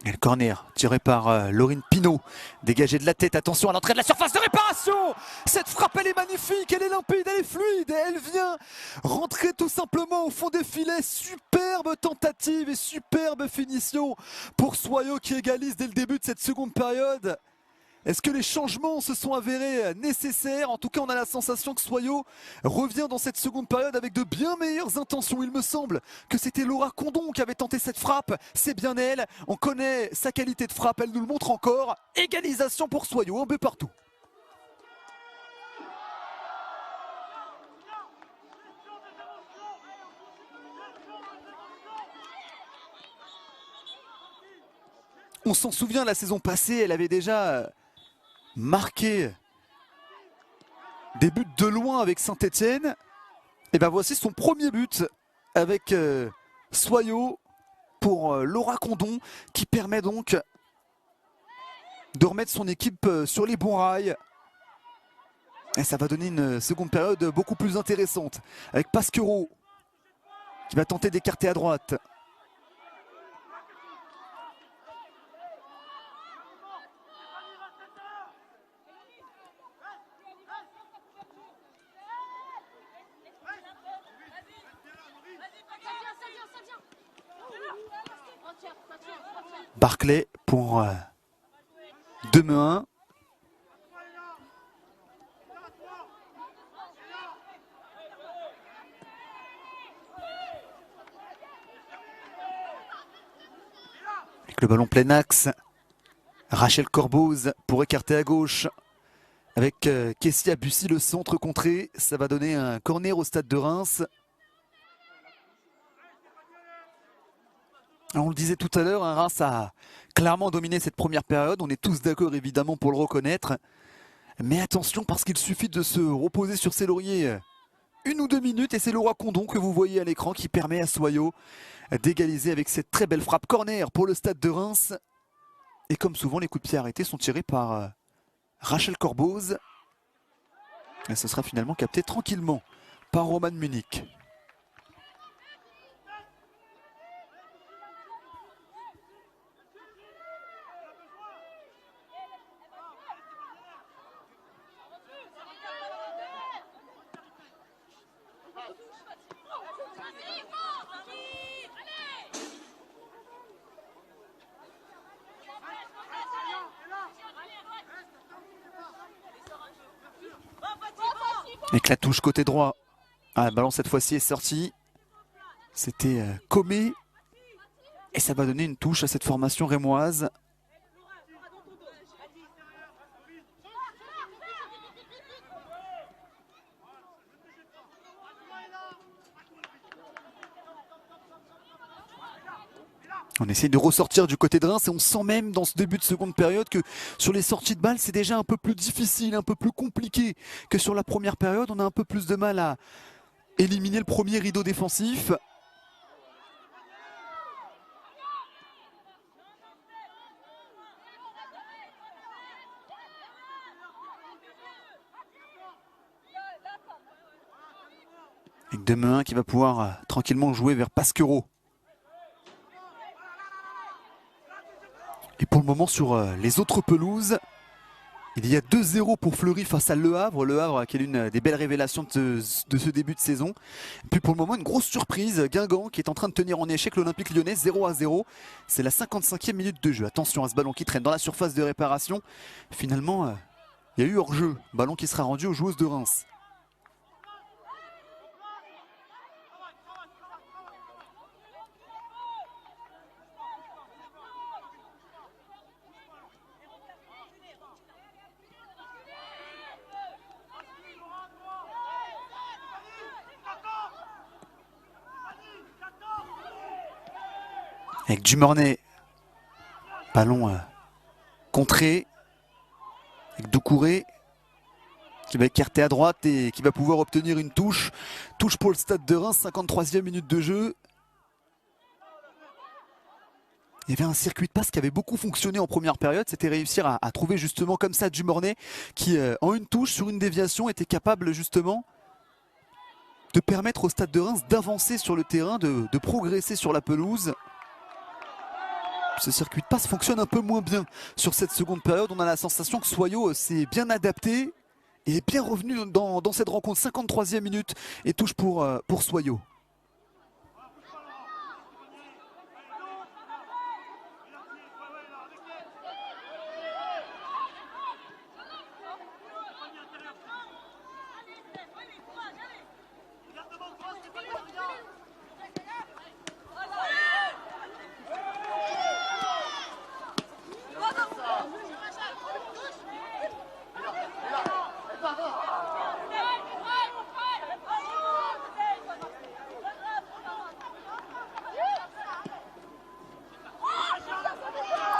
Et le corner tiré par Laurine Pinault, dégagé de la tête, attention à l'entrée de la surface de réparation. Cette frappe elle est magnifique, elle est limpide, elle est fluide, et elle vient rentrer tout simplement au fond des filets. Superbe tentative et superbe finition pour Soyo qui égalise dès le début de cette seconde période. Est-ce que les changements se sont avérés nécessaires? En tout cas, on a la sensation que Soyo revient dans cette seconde période avec de bien meilleures intentions. Il me semble que c'était Laura Condon qui avait tenté cette frappe. C'est bien elle. On connaît sa qualité de frappe. Elle nous le montre encore. Égalisation pour Soyo. Un but partout. On s'en souvient, la saison passée, elle avait déjà marqué des buts de loin avec Saint-Etienne. Et ben voici son premier but avec Soyo pour Laura Condon qui permet donc de remettre son équipe sur les bons rails. Et ça va donner une seconde période beaucoup plus intéressante avec Pasquero qui va tenter d'écarter à droite. Barclay pour 2-1. Avec le ballon plein axe, Rachel Corboz pour écarter à gauche. Avec Kessia Bussy, le centre contré, ça va donner un corner au Stade de Reims. On le disait tout à l'heure, Reims a clairement dominé cette première période. On est tous d'accord évidemment pour le reconnaître. Mais attention parce qu'il suffit de se reposer sur ses lauriers 1 ou 2 minutes. Et c'est Laura Condon que vous voyez à l'écran qui permet à Soyo d'égaliser avec cette très belle frappe corner pour le Stade de Reims. Et comme souvent, les coups de pied arrêtés sont tirés par Rachel Corboz. Et ce sera finalement capté tranquillement par Roman Munich. Avec la touche côté droit. Ah, le ballon cette fois-ci est sorti. C'était Comé. Et ça va donner une touche à cette formation rémoise. On essaie de ressortir du côté de Reims et on sent même dans ce début de seconde période que sur les sorties de balles, c'est déjà un peu plus difficile, un peu plus compliqué que sur la première période. On a un peu plus de mal à éliminer le premier rideau défensif. Avec Demeun qui va pouvoir tranquillement jouer vers Pasquereau. Et pour le moment sur les autres pelouses, il y a 2-0 pour Fleury face à Le Havre. Le Havre qui est l'une des belles révélations de ce début de saison. Et puis pour le moment une grosse surprise, Guingamp qui est en train de tenir en échec l'Olympique Lyonnais 0-0. C'est la 55e minute de jeu. Attention à ce ballon qui traîne dans la surface de réparation. Finalement, il y a eu hors-jeu. Ballon qui sera rendu aux joueuses de Reims. Avec Dumornay, ballon contré, avec Doucouré qui va écarter à droite et qui va pouvoir obtenir une touche. Touche pour le Stade de Reims, 53e minute de jeu. Il y avait un circuit de passe qui avait beaucoup fonctionné en première période, c'était réussir à trouver justement comme ça Dumornay qui en une touche sur une déviation était capable justement de permettre au Stade de Reims d'avancer sur le terrain, de progresser sur la pelouse. Ce circuit de passe fonctionne un peu moins bien sur cette seconde période. On a la sensation que Soyaux s'est bien adapté et est bien revenu dans cette rencontre. 53e minute et touche pour Soyaux.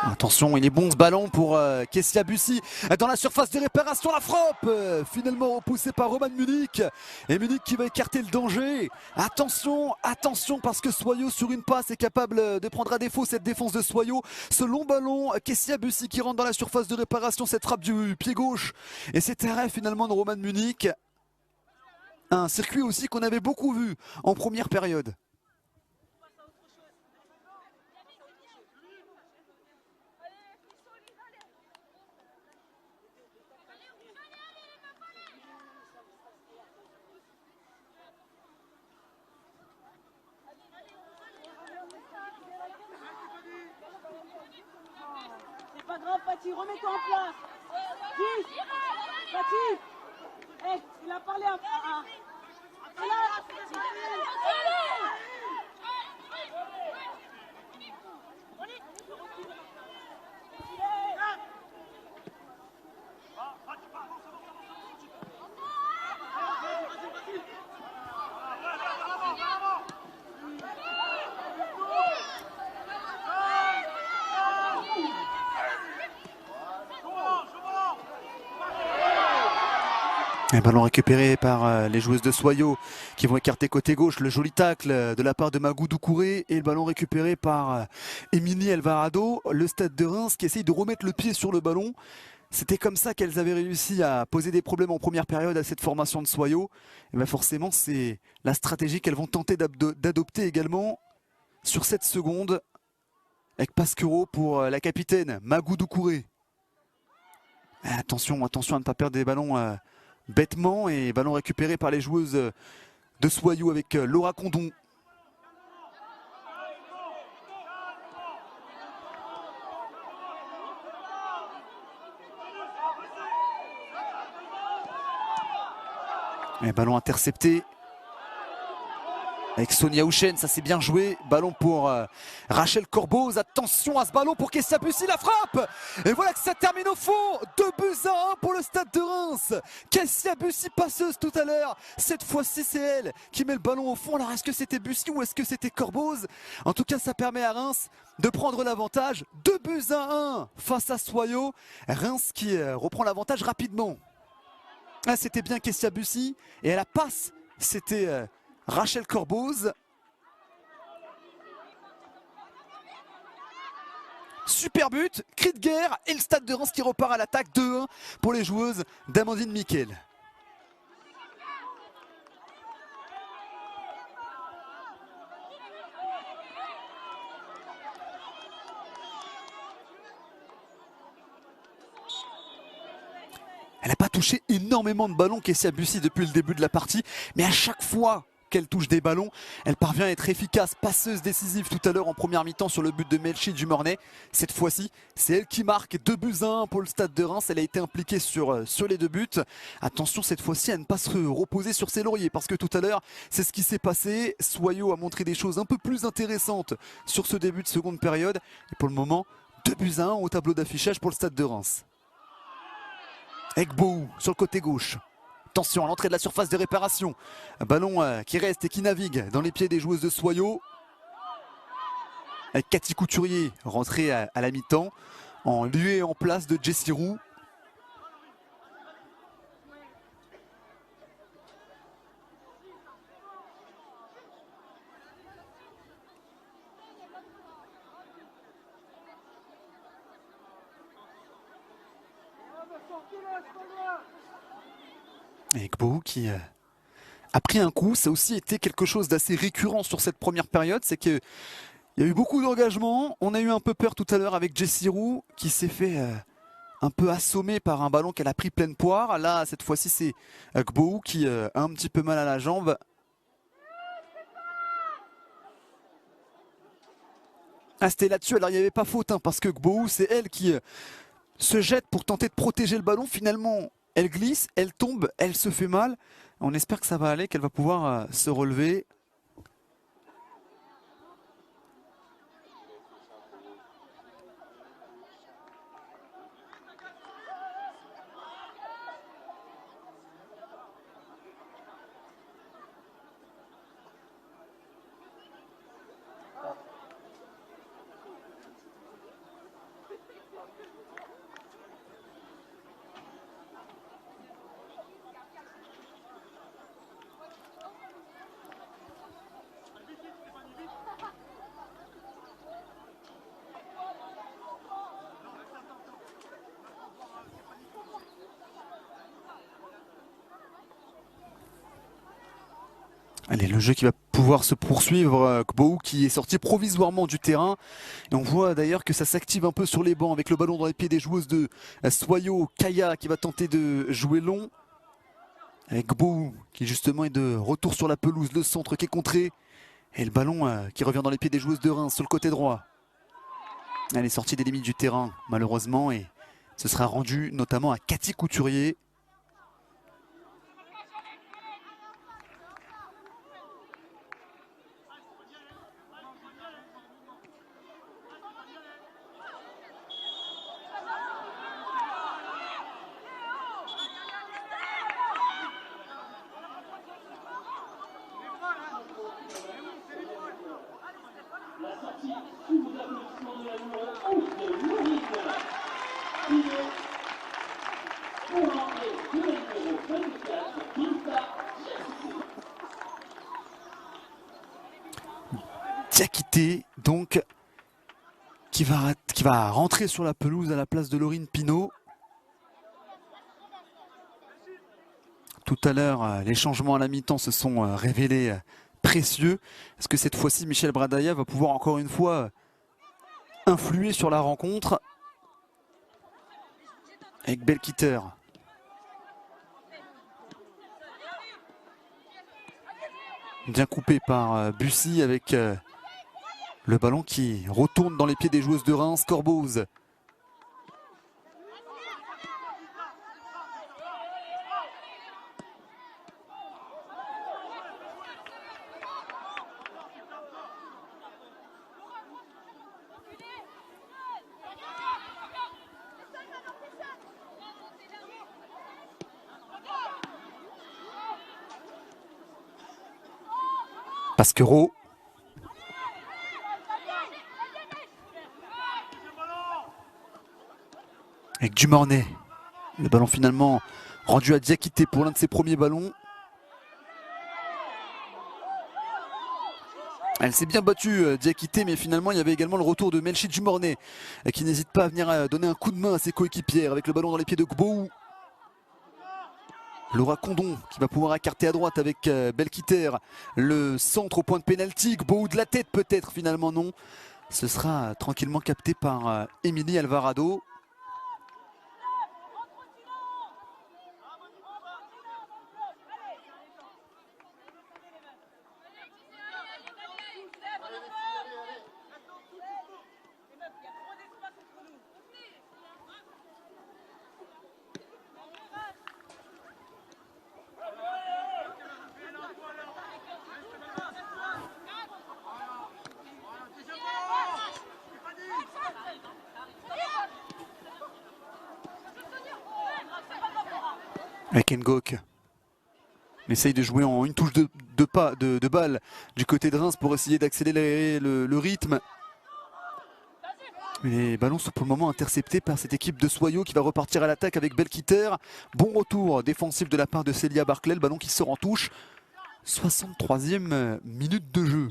Attention, il est bon ce ballon pour Kessia Bussy dans la surface de réparation, la frappe finalement repoussée par Roman Munich et Munich qui va écarter le danger. Attention, attention parce que Soyaux sur une passe est capable de prendre à défaut cette défense de Soyaux. Ce long ballon, Kessia Bussy qui rentre dans la surface de réparation, cette frappe du pied gauche et cet arrêt finalement de Roman Munich. Un circuit aussi qu'on avait beaucoup vu en première période. C'est pas grave, Paty, remets-toi en place. Dis, Paty, il a parlé à... Un ballon récupéré par les joueuses de Soyaux qui vont écarter côté gauche. Le joli tacle de la part de Magou Doucouré et le ballon récupéré par Émilie Alvarado. Le Stade de Reims qui essaye de remettre le pied sur le ballon. C'était comme ça qu'elles avaient réussi à poser des problèmes en première période à cette formation de Soyaux. Et bien forcément, c'est la stratégie qu'elles vont tenter d'adopter également sur cette seconde. Avec Pasquereau pour la capitaine Magou Doucouré. Attention, attention à ne pas perdre des ballons bêtement et ballon récupéré par les joueuses de Soyaux avec Laura Condon. Et ballon intercepté avec Sonia Houchen, ça s'est bien joué. Ballon pour Rachel Corboz. Attention à ce ballon pour Kessia Bussy, la frappe. Et voilà que ça termine au fond. 2-1 pour le Stade de Reims. Kessia Bussy passeuse tout à l'heure. Cette fois-ci, c'est elle qui met le ballon au fond. Alors est-ce que c'était Bussy ou est-ce que c'était Corboz? En tout cas, ça permet à Reims de prendre l'avantage. 2-1 face à Soyaux. Reims qui reprend l'avantage rapidement. Ah, c'était bien Kessia Bussy. Et à la passe, c'était... Rachel Corboz. Super but, cri de guerre et le Stade de Reims qui repart à l'attaque 2-1 pour les joueuses d'Amandine Miquel. Elle n'a pas touché énormément de ballons, Kessia Bussy, depuis le début de la partie, mais à chaque fois qu'elle touche des ballons, elle parvient à être efficace, passeuse décisive tout à l'heure en première mi-temps sur le but de Melchi Dumornay. Cette fois-ci, c'est elle qui marque 2-1 pour le Stade de Reims. Elle a été impliquée sur les 2 buts. Attention cette fois-ci à ne pas se reposer sur ses lauriers, parce que tout à l'heure, c'est ce qui s'est passé. Soyo a montré des choses un peu plus intéressantes sur ce début de seconde période. Et pour le moment, 2-1 au tableau d'affichage pour le Stade de Reims. Egbo sur le côté gauche. Attention à l'entrée de la surface de réparation. Un ballon qui reste et qui navigue dans les pieds des joueuses de Soyo. Avec Cathy Couturier rentrée à la mi-temps en lieu et en place de Jessie Roux. Et Gbo qui a pris un coup. Ça a aussi été quelque chose d'assez récurrent sur cette première période. C'est qu'il y a eu beaucoup d'engagement. On a eu un peu peur tout à l'heure avec Jessie Roux qui s'est fait un peu assommer par un ballon qu'elle a pris pleine poire. Là, cette fois-ci, c'est Gbo qui a un petit peu mal à la jambe. Ah, c'était là-dessus. Alors, il n'y avait pas faute, hein, parce que Gbo, c'est elle qui se jette pour tenter de protéger le ballon. Finalement, elle glisse, elle tombe, elle se fait mal. On espère que ça va aller, qu'elle va pouvoir se relever. Allez, le jeu qui va pouvoir se poursuivre. Gbo qui est sorti provisoirement du terrain. Et on voit d'ailleurs que ça s'active un peu sur les bancs avec le ballon dans les pieds des joueuses de Soyo. Kaya qui va tenter de jouer long. Avec Gbo qui justement est de retour sur la pelouse. Le centre qui est contré. Et le ballon qui revient dans les pieds des joueuses de Reims sur le côté droit. Elle est sortie des limites du terrain malheureusement. Et ce sera rendu notamment à Cathy Couturier. Diakité donc qui va rentrer sur la pelouse à la place de Laurine Pinault. Tout à l'heure, les changements à la mi-temps se sont révélés précieux. Est-ce que cette fois-ci, Michel Bradaya va pouvoir encore une fois influer sur la rencontre avec Belkiter? Bien coupé par Bussy avec le ballon qui retourne dans les pieds des joueuses de Reims. Corboz. Pasquero. Avec Dumornay. Le ballon finalement rendu à Diakité pour l'un de ses premiers ballons. Elle s'est bien battue, Diakité, mais finalement il y avait également le retour de Melchi Dumornay qui n'hésite pas à venir donner un coup de main à ses coéquipières avec le ballon dans les pieds de Gbo. Laura Condon qui va pouvoir écarter à droite avec Belkiter. Le centre au point de pénalty. Gbo de la tête peut-être, finalement non. Ce sera tranquillement capté par Émilie Alvarado. Avec Ngok. Il essaye de jouer en une touche de balle du côté de Reims pour essayer d'accélérer le rythme. Les ballons sont pour le moment interceptés par cette équipe de Soyaux qui va repartir à l'attaque avec Belkiter. Bon retour défensif de la part de Célia Barclay, le ballon qui sort en touche. 63e minute de jeu.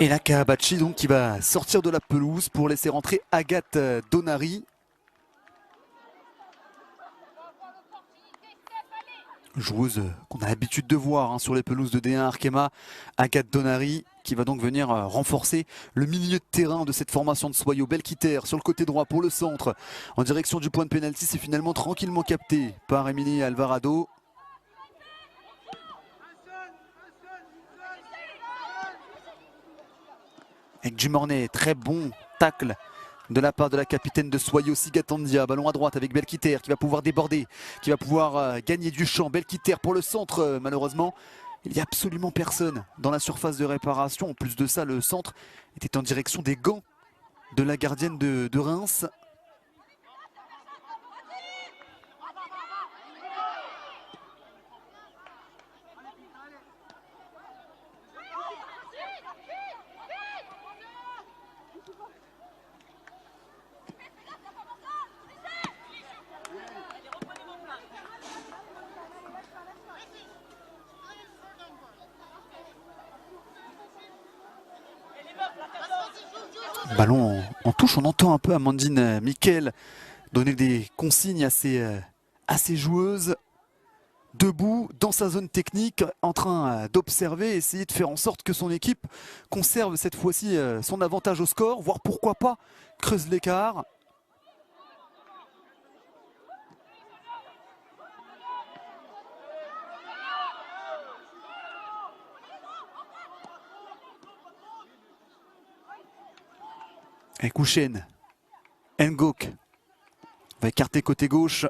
Et là, Kaabachi donc qui va sortir de la pelouse pour laisser rentrer Agathe Donary. Joueuse qu'on a l'habitude de voir sur les pelouses de D1 Arkema. Agathe Donary qui va donc venir renforcer le milieu de terrain de cette formation de Soyaux. Belkiter sur le côté droit pour le centre en direction du point de pénalty. C'est finalement tranquillement capté par Émilie Alvarado. Avec Dumornay, très bon tacle de la part de la capitaine de Soyaux, Sigatandia. Ballon à droite avec Belkiter qui va pouvoir déborder, qui va pouvoir gagner du champ. Belkiter pour le centre, malheureusement. Il n'y a absolument personne dans la surface de réparation. En plus de ça, le centre était en direction des gants de la gardienne de Reims. Ballon en touche, on entend un peu Amandine Miquel donner des consignes à ses joueuses. Debout, dans sa zone technique, en train d'observer, essayer de faire en sorte que son équipe conserve cette fois-ci son avantage au score, voire pourquoi pas creuse l'écart. Et Kouchen, Ngok va écarter côté gauche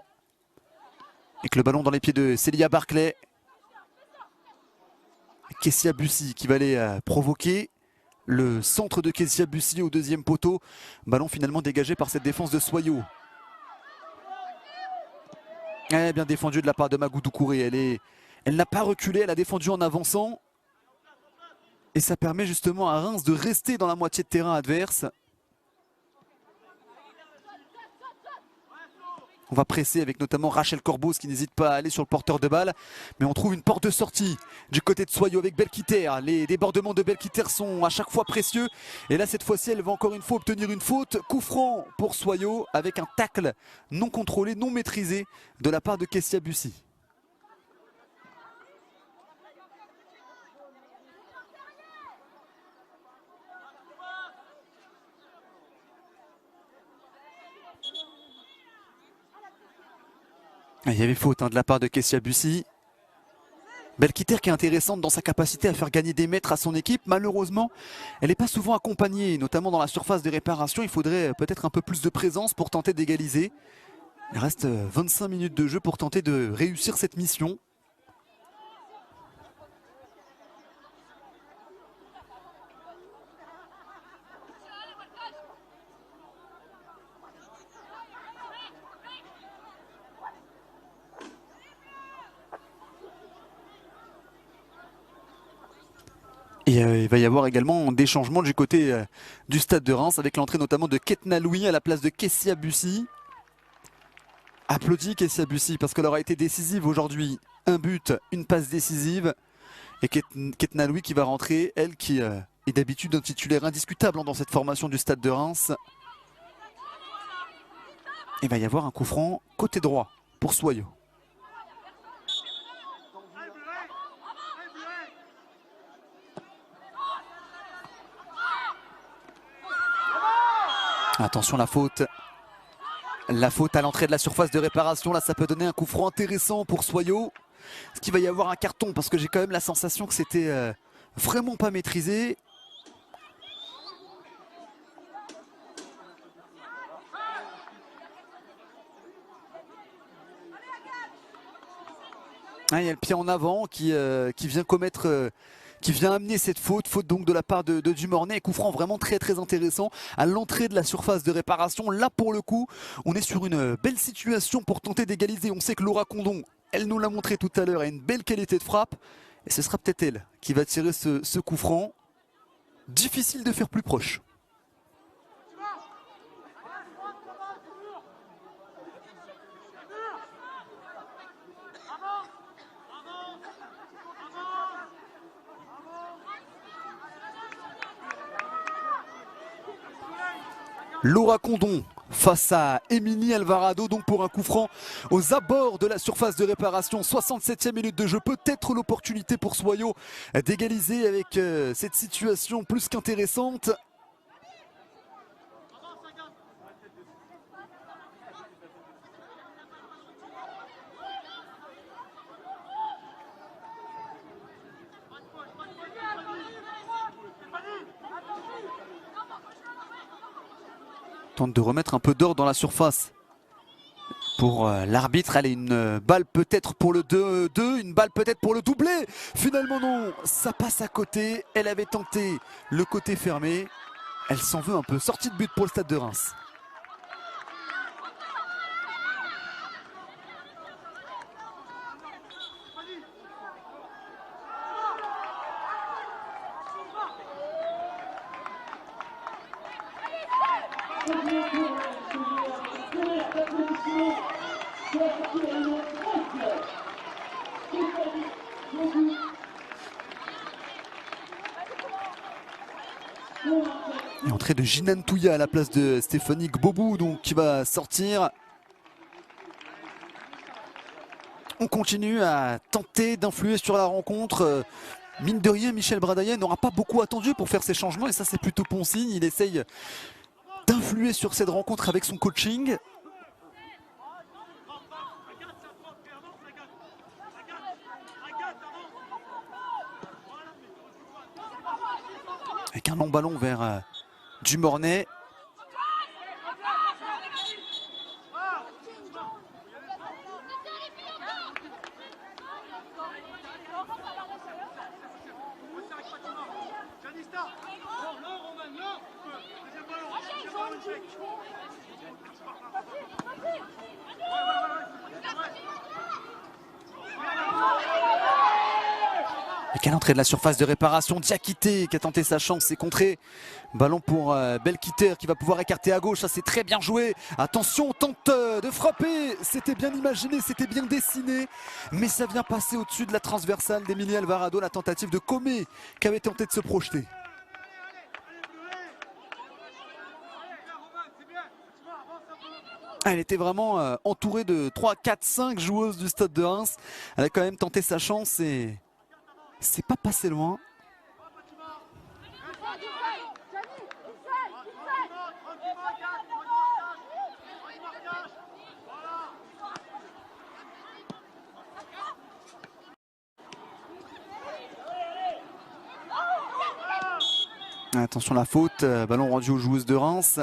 avec le ballon dans les pieds de Célia Barclay. Kessia Bussy qui va aller provoquer le centre de Kessia Bussy au deuxième poteau. Ballon finalement dégagé par cette défense de Soyaux. Bien défendu de la part de Magoudou Kouré. Elle n'a pas reculé, elle a défendu en avançant. Et ça permet justement à Reims de rester dans la moitié de terrain adverse. On va presser avec notamment Rachel Corbos qui n'hésite pas à aller sur le porteur de balle. Mais on trouve une porte de sortie du côté de Soyaux avec Belkiter. Les débordements de Belkiter sont à chaque fois précieux. Et là, cette fois-ci, elle va encore une fois obtenir une faute. Coup franc pour Soyaux avec un tacle non contrôlé, non maîtrisé de la part de Kessia Bussy. Il y avait faute de la part de Kessia Bussy. Belkiter qui est intéressante dans sa capacité à faire gagner des mètres à son équipe. Malheureusement, elle n'est pas souvent accompagnée, notamment dans la surface de réparation. Il faudrait peut-être un peu plus de présence pour tenter d'égaliser. Il reste 25 minutes de jeu pour tenter de réussir cette mission. Et il va y avoir également des changements du côté du stade de Reims avec l'entrée notamment de Ketna Louis à la place de Kessia Bussy. Applaudit Kessia Bussy parce qu'elle aura été décisive aujourd'hui. Un but, une passe décisive. Et Ketna Louis qui va rentrer, elle qui est d'habitude un titulaire indiscutable dans cette formation du stade de Reims. Il va y avoir un coup franc côté droit pour Soyaux. Attention la faute. La faute à l'entrée de la surface de réparation. Là, ça peut donner un coup franc intéressant pour Soyaux. Est-ce qu'il va y avoir un carton? Parce que j'ai quand même la sensation que c'était vraiment pas maîtrisé. Ah, il y a le pied en avant qui vient commettre, qui vient amener cette faute donc de la part de Dumornay. Coup franc vraiment très très intéressant à l'entrée de la surface de réparation. Là pour le coup, on est sur une belle situation pour tenter d'égaliser. On sait que Laura Condon, elle nous l'a montré tout à l'heure, a une belle qualité de frappe. Et ce sera peut-être elle qui va tirer ce coup franc. Difficile de faire plus proche. Laura Condon face à Émilie Alvarado, donc pour un coup franc aux abords de la surface de réparation. 67e minute de jeu, peut-être l'opportunité pour Soyaux d'égaliser avec cette situation plus qu'intéressante. Tente de remettre un peu d'ordre dans la surface. Pour l'arbitre, allez, une balle peut-être pour le 2-2, une balle peut-être pour le doublé. Finalement non, ça passe à côté. Elle avait tenté le côté fermé. Elle s'en veut un peu. Sortie de but pour le Stade de Reims. Et entrée de Jinan Touya à la place de Stéphanie Gbobou, donc qui va sortir. On continue à tenter d'influer sur la rencontre. Mine de rien, Michel Bradaillet n'aura pas beaucoup attendu pour faire ses changements et ça c'est plutôt bon signe. Il essaye d'influer sur cette rencontre avec son coaching. Avec un long ballon vers Dumornay. Et quelle entrée de la surface de réparation, Diakité qui a tenté sa chance, c'est contré. Ballon pour Belkiter qui va pouvoir écarter à gauche, ça c'est très bien joué. Attention, tente de frapper, c'était bien imaginé, c'était bien dessiné. Mais ça vient passer au-dessus de la transversale d'Emilie Alvarado, la tentative de Comé qui avait tenté de se projeter. Elle était vraiment entourée de 3, 4, 5 joueuses du Stade de Reims. Elle a quand même tenté sa chance et c'est pas passé loin. Attention la faute, ballon rendu aux joueuses de Reims.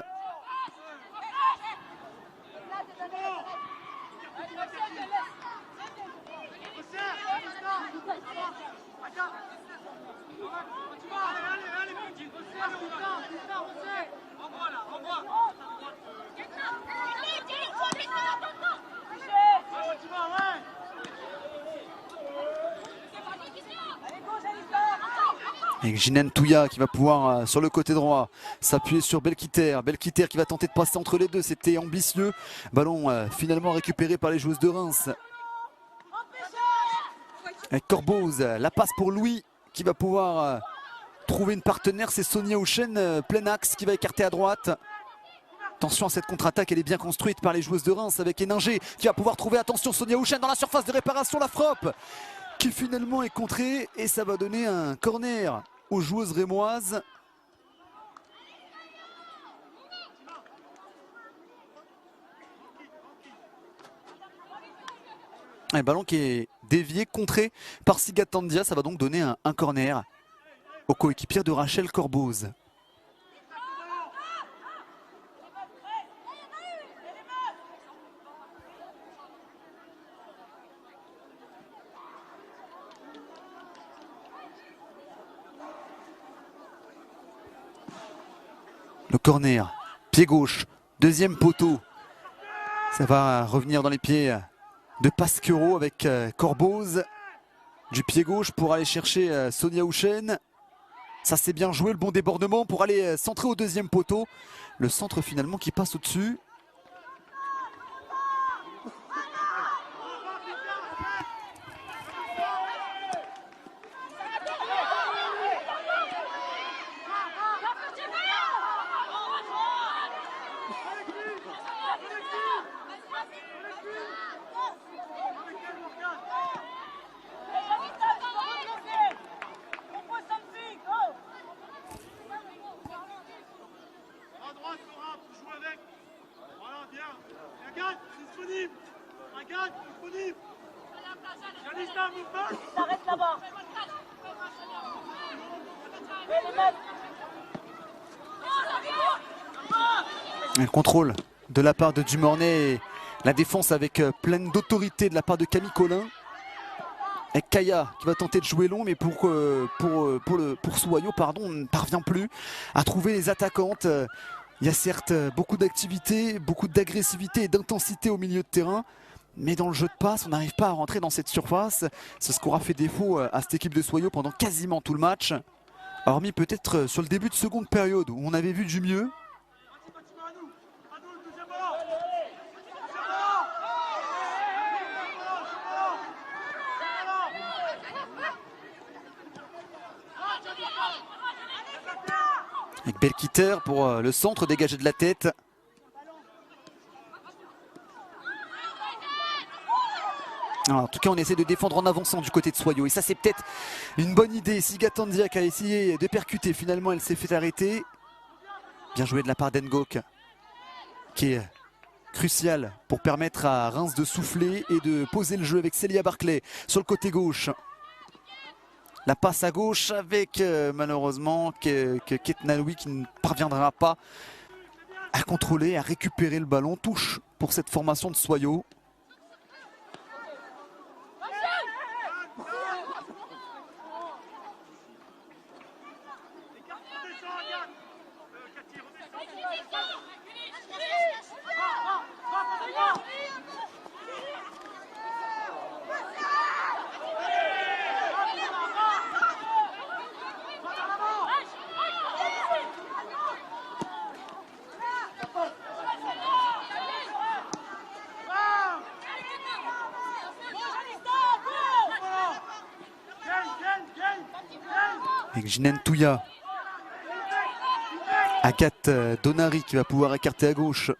Avec Jinan Touya qui va pouvoir sur le côté droit s'appuyer sur Belkiter. Belkiter qui va tenter de passer entre les deux, c'était ambitieux. Ballon finalement récupéré par les joueuses de Reims. Avec Corboz, la passe pour Louis qui va pouvoir trouver une partenaire, c'est Sonia Houchen, plein axe qui va écarter à droite. Attention à cette contre-attaque, elle est bien construite par les joueuses de Reims avec Héninger qui va pouvoir trouver, attention Sonia Houchen dans la surface de réparation, la frappe qui finalement est contrée et ça va donner un corner aux joueuses rémoises. Un ballon qui est dévié, contré par Sigatandia, ça va donc donner un corner aux coéquipières de Rachel Corboz. Corner, pied gauche, deuxième poteau. Ça va revenir dans les pieds de Pasquero avec Corboz. Du pied gauche pour aller chercher Sonia Houchen. Ça c'est bien joué, le bon débordement pour aller centrer au deuxième poteau. Le centre finalement qui passe au-dessus. S'arrête là-bas. Le contrôle de la part de Dumornay et la défense avec pleine d'autorité de la part de Camille Collin. Et Kaya qui va tenter de jouer long, mais pour Soyo, on ne parvient plus à trouver les attaquantes. Il y a certes beaucoup d'activité, beaucoup d'agressivité et d'intensité au milieu de terrain, mais dans le jeu de passe, on n'arrive pas à rentrer dans cette surface. C'est ce qu'aura fait défaut à cette équipe de Soyo pendant quasiment tout le match. Hormis peut-être sur le début de seconde période où on avait vu du mieux. Avec Belkiter pour le centre dégagé de la tête. Alors, en tout cas, on essaie de défendre en avançant du côté de Soyo. Et ça, c'est peut-être une bonne idée. Siga Tandiak a essayé de percuter. Finalement, elle s'est fait arrêter. Bien joué de la part d'Engok, qui est crucial pour permettre à Reims de souffler et de poser le jeu avec Célia Barclay sur le côté gauche. La passe à gauche avec malheureusement Ketnaloui qui ne parviendra pas à contrôler, à récupérer le ballon. Touche pour cette formation de Soyo. Avec Jinen Touya. Agathe Donari qui va pouvoir écarter à gauche.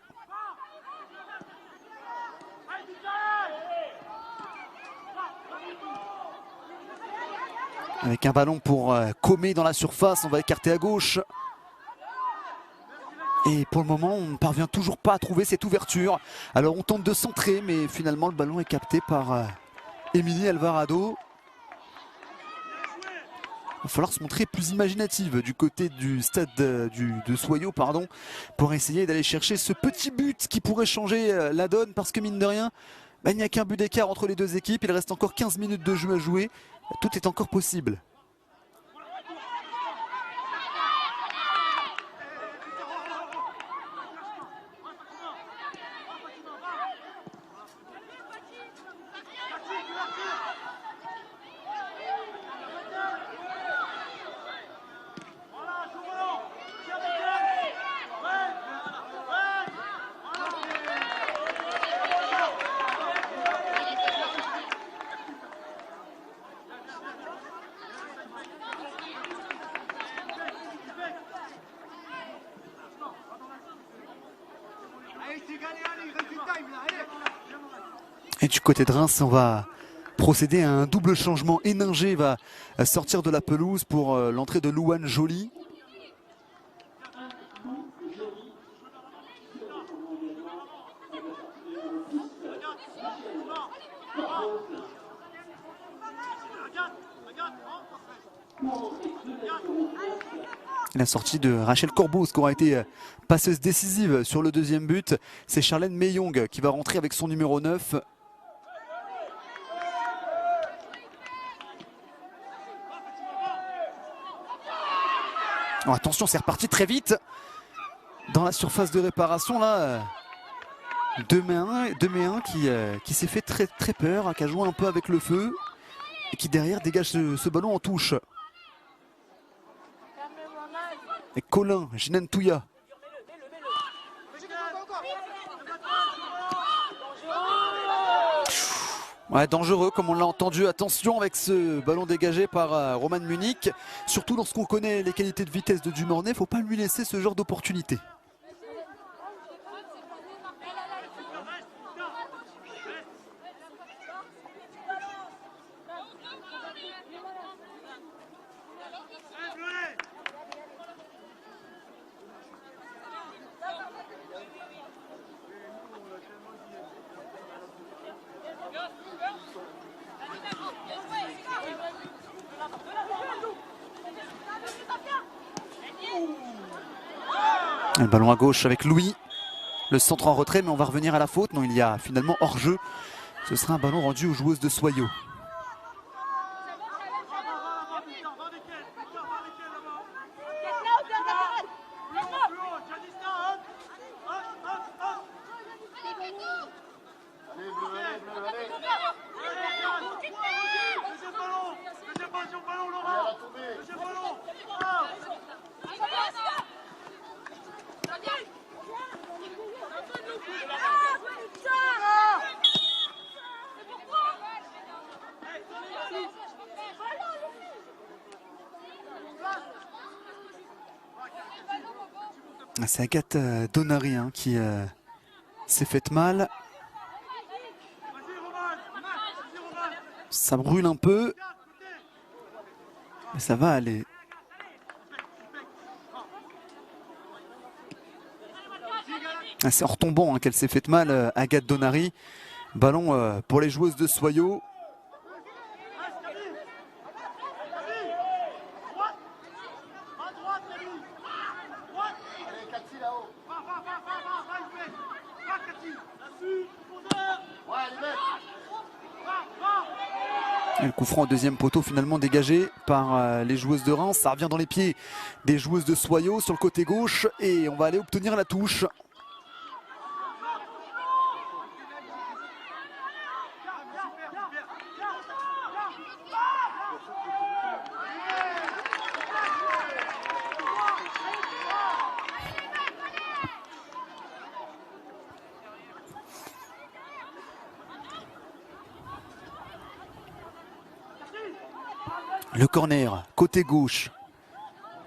Avec un ballon pour Comé dans la surface, on va écarter à gauche. Et pour le moment, on ne parvient toujours pas à trouver cette ouverture. Alors on tente de centrer, mais finalement le ballon est capté par Émilie Alvarado. Il va falloir se montrer plus imaginative du côté du stade de Soyo, pour essayer d'aller chercher ce petit but qui pourrait changer la donne, parce que mine de rien, il n'y a qu'un but d'écart entre les deux équipes. Il reste encore 15 minutes de jeu à jouer. Tout est encore possible. Et du côté de Reims, on va procéder à un double changement. Héninger va sortir de la pelouse pour l'entrée de Louane Joly. La sortie de Rachel Corboz qui aura été passeuse décisive sur le deuxième but. C'est Charlène Meyong qui va rentrer avec son numéro 9. Oh, attention, c'est reparti très vite. dans la surface de réparation là. 2-1 qui s'est fait très peur, qui a joué un peu avec le feu et qui derrière dégage ce ballon en touche. Et Colin, Jinan Touya. Ouais, dangereux comme on l'a entendu. Attention avec ce ballon dégagé par Roman Munich. Surtout lorsqu'on connaît les qualités de vitesse de Dumornay, il ne faut pas lui laisser ce genre d'opportunité. Le ballon à gauche avec Louis. Le centre en retrait, mais on va revenir à la faute. Non, il y a finalement hors-jeu. Ce sera un ballon rendu aux joueuses de Soyaux. C'est Agathe Donary qui s'est faite mal. Ça brûle un peu. Mais ça va aller. C'est en retombant qu'elle s'est faite mal, Agathe Donary. Ballon pour les joueuses de Soyaux. Et le coup franc au deuxième poteau finalement dégagé par les joueuses de Reims. Ça revient dans les pieds des joueuses de Soyaux sur le côté gauche et on va aller obtenir la touche. Le corner, côté gauche,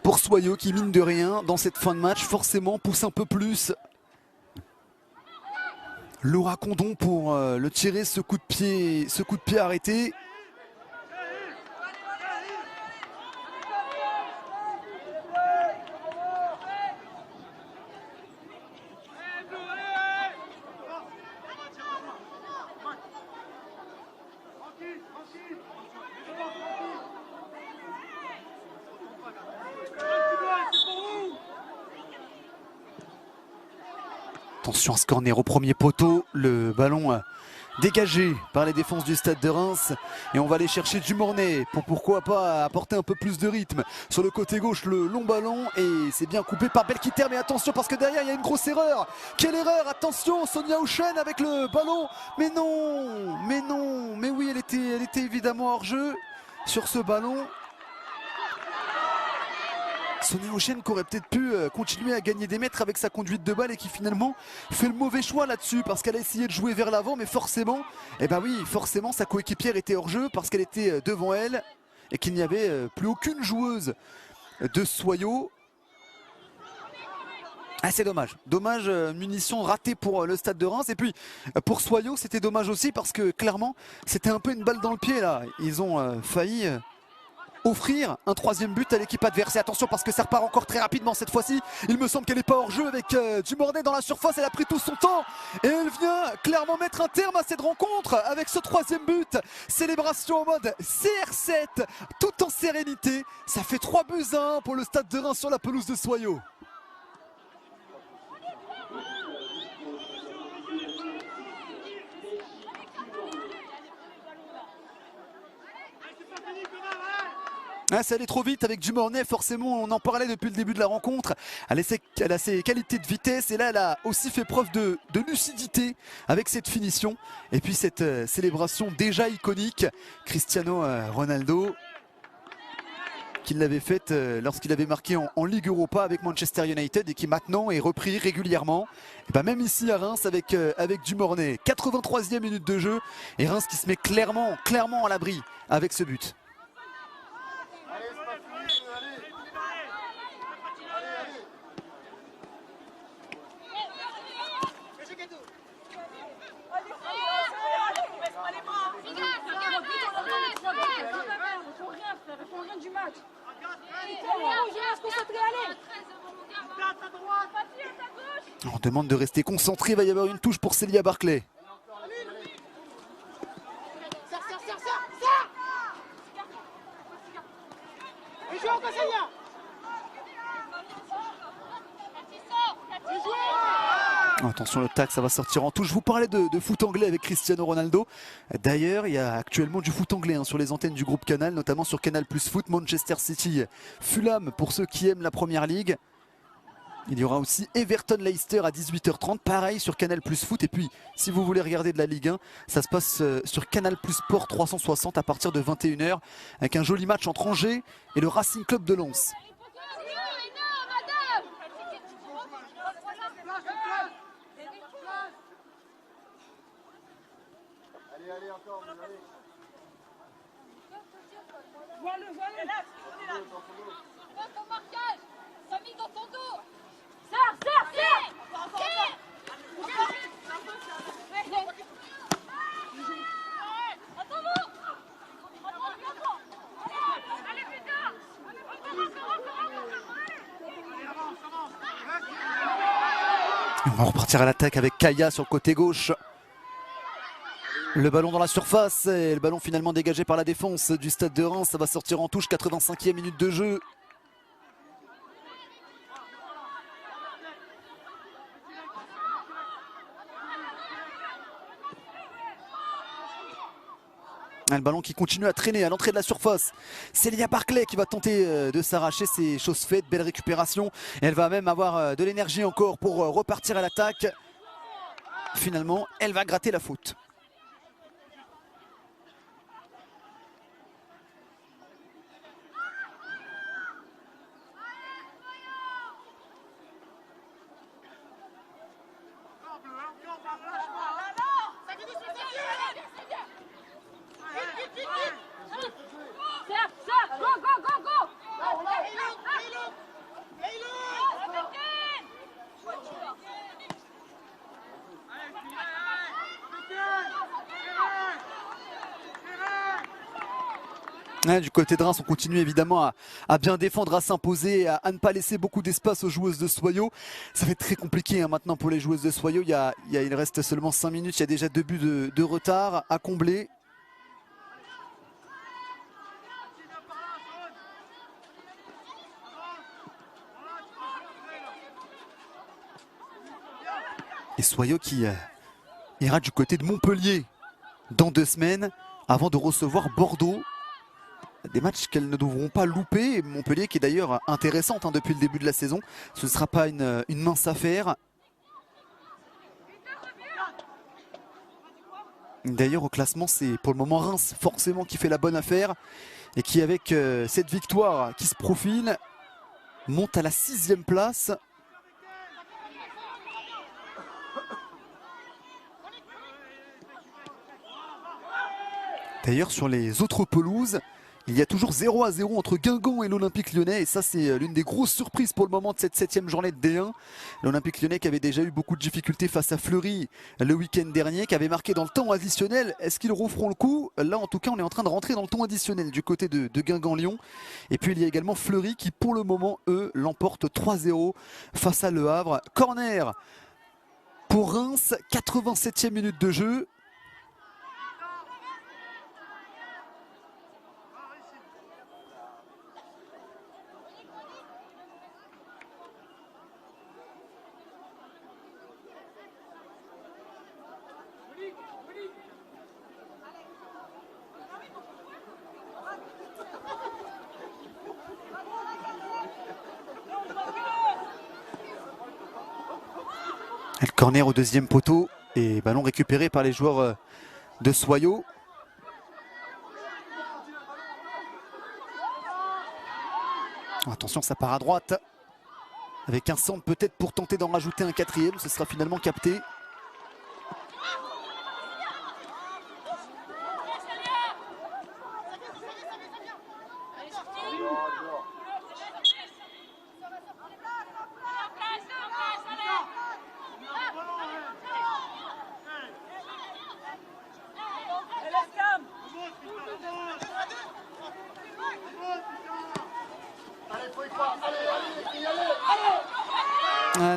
pour Soyaux qui mine de rien dans cette fin de match, forcément pousse un peu plus. Laura Condon pour le tirer, ce coup de pied arrêté. Attention à ce corner au premier poteau, le ballon dégagé par les défenses du Stade de Reims et on va aller chercher Dumornay pour pourquoi pas apporter un peu plus de rythme sur le côté gauche, le long ballon et c'est bien coupé par Belkiter, mais attention parce que derrière il y a une grosse erreur. Quelle erreur, attention, Sonia Houchen avec le ballon, mais non, mais oui, elle était évidemment hors jeu sur ce ballon. Sonia Houchen qui aurait peut-être pu continuer à gagner des mètres avec sa conduite de balle et qui finalement fait le mauvais choix là-dessus parce qu'elle a essayé de jouer vers l'avant, mais forcément, forcément sa coéquipière était hors jeu parce qu'elle était devant elle et qu'il n'y avait plus aucune joueuse de Soyaux. Ah, c'est dommage, munition ratée pour le Stade de Reims et puis pour Soyaux c'était dommage aussi parce que clairement c'était un peu une balle dans le pied là, ils ont failli offrir un troisième but à l'équipe adverse. Et attention parce que ça repart encore très rapidement cette fois-ci. Il me semble qu'elle n'est pas hors jeu avec Dumornay dans la surface. Elle a pris tout son temps et elle vient clairement mettre un terme à cette rencontre avec ce troisième but. Célébration en mode CR7 tout en sérénité. Ça fait 3-1 pour le Stade de Reims sur la pelouse de Soyaux. Ah, ça allait trop vite avec Dumornay, forcément on en parlait depuis le début de la rencontre. Elle a ses qualités de vitesse et là elle a aussi fait preuve de lucidité avec cette finition. Et puis cette célébration déjà iconique, Cristiano Ronaldo qui l'avait faite lorsqu'il avait marqué en Ligue Europa avec Manchester United et qui maintenant est repris régulièrement. Et ben même ici à Reims avec Dumornay. 83e minute de jeu et Reims qui se met clairement à l'abri avec ce but. Allez, c'est pas fini, allez. Allez, allez. On demande de rester concentré, il va y avoir une touche pour Célia Barclay. Attention le tac, ça va sortir en touche. Je vous parlais de foot anglais avec Cristiano Ronaldo. D'ailleurs, il y a actuellement du foot anglais sur les antennes du groupe Canal, notamment sur Canal Plus Foot, Manchester City, Fulham pour ceux qui aiment la première ligue. Il y aura aussi Everton-Leicester à 18h30, pareil sur Canal Plus Foot. Et puis, si vous voulez regarder de la Ligue 1, ça se passe sur Canal Plus Sport 360 à partir de 21h, avec un joli match entre Angers et le Racing Club de Lens. Allez, allez, encore, mais allez. Voilà. Ton marquage, ça mis dans ton dos. On va repartir à l'attaque avec Kaya sur le côté gauche. Le ballon dans la surface et le ballon finalement dégagé par la défense du stade de Reims. Ça va sortir en touche, 85e minute de jeu. Le ballon qui continue à traîner à l'entrée de la surface. Célia Barclay qui va tenter de s'arracher, c'est chose faite, belle récupération. Et elle va même avoir de l'énergie encore pour repartir à l'attaque. Finalement, elle va gratter la faute. Du côté de Reims, on continue évidemment à bien défendre, à s'imposer, à ne pas laisser beaucoup d'espace aux joueuses de Soyaux. Ça va être très compliqué maintenant pour les joueuses de Soyaux. Il reste seulement 5 minutes, il y a déjà 2 buts de retard à combler. Et Soyaux qui ira du côté de Montpellier dans 2 semaines avant de recevoir Bordeaux. Des matchs qu'elles ne devront pas louper. Montpellier qui est d'ailleurs intéressante depuis le début de la saison. Ce ne sera pas une mince affaire. D'ailleurs au classement c'est pour le moment Reims forcément qui fait la bonne affaire. Et qui avec cette victoire qui se profile monte à la 6e place. D'ailleurs sur les autres pelouses, il y a toujours 0-0 entre Guingamp et l'Olympique Lyonnais et ça c'est l'une des grosses surprises pour le moment de cette 7e journée de D1. L'Olympique Lyonnais qui avait déjà eu beaucoup de difficultés face à Fleury le week-end dernier, qui avait marqué dans le temps additionnel. Est-ce qu'ils referont le coup? Là en tout cas on est en train de rentrer dans le temps additionnel du côté de Guingamp-Lyon. Et puis il y a également Fleury qui pour le moment eux l'emportent 3-0 face à Le Havre. Corner pour Reims, 87e minute de jeu. Le corner au deuxième poteau et ballon récupéré par les joueurs de Soyaux. Attention, ça part à droite. Avec un centre peut-être pour tenter d'en rajouter un quatrième. Ce sera finalement capté.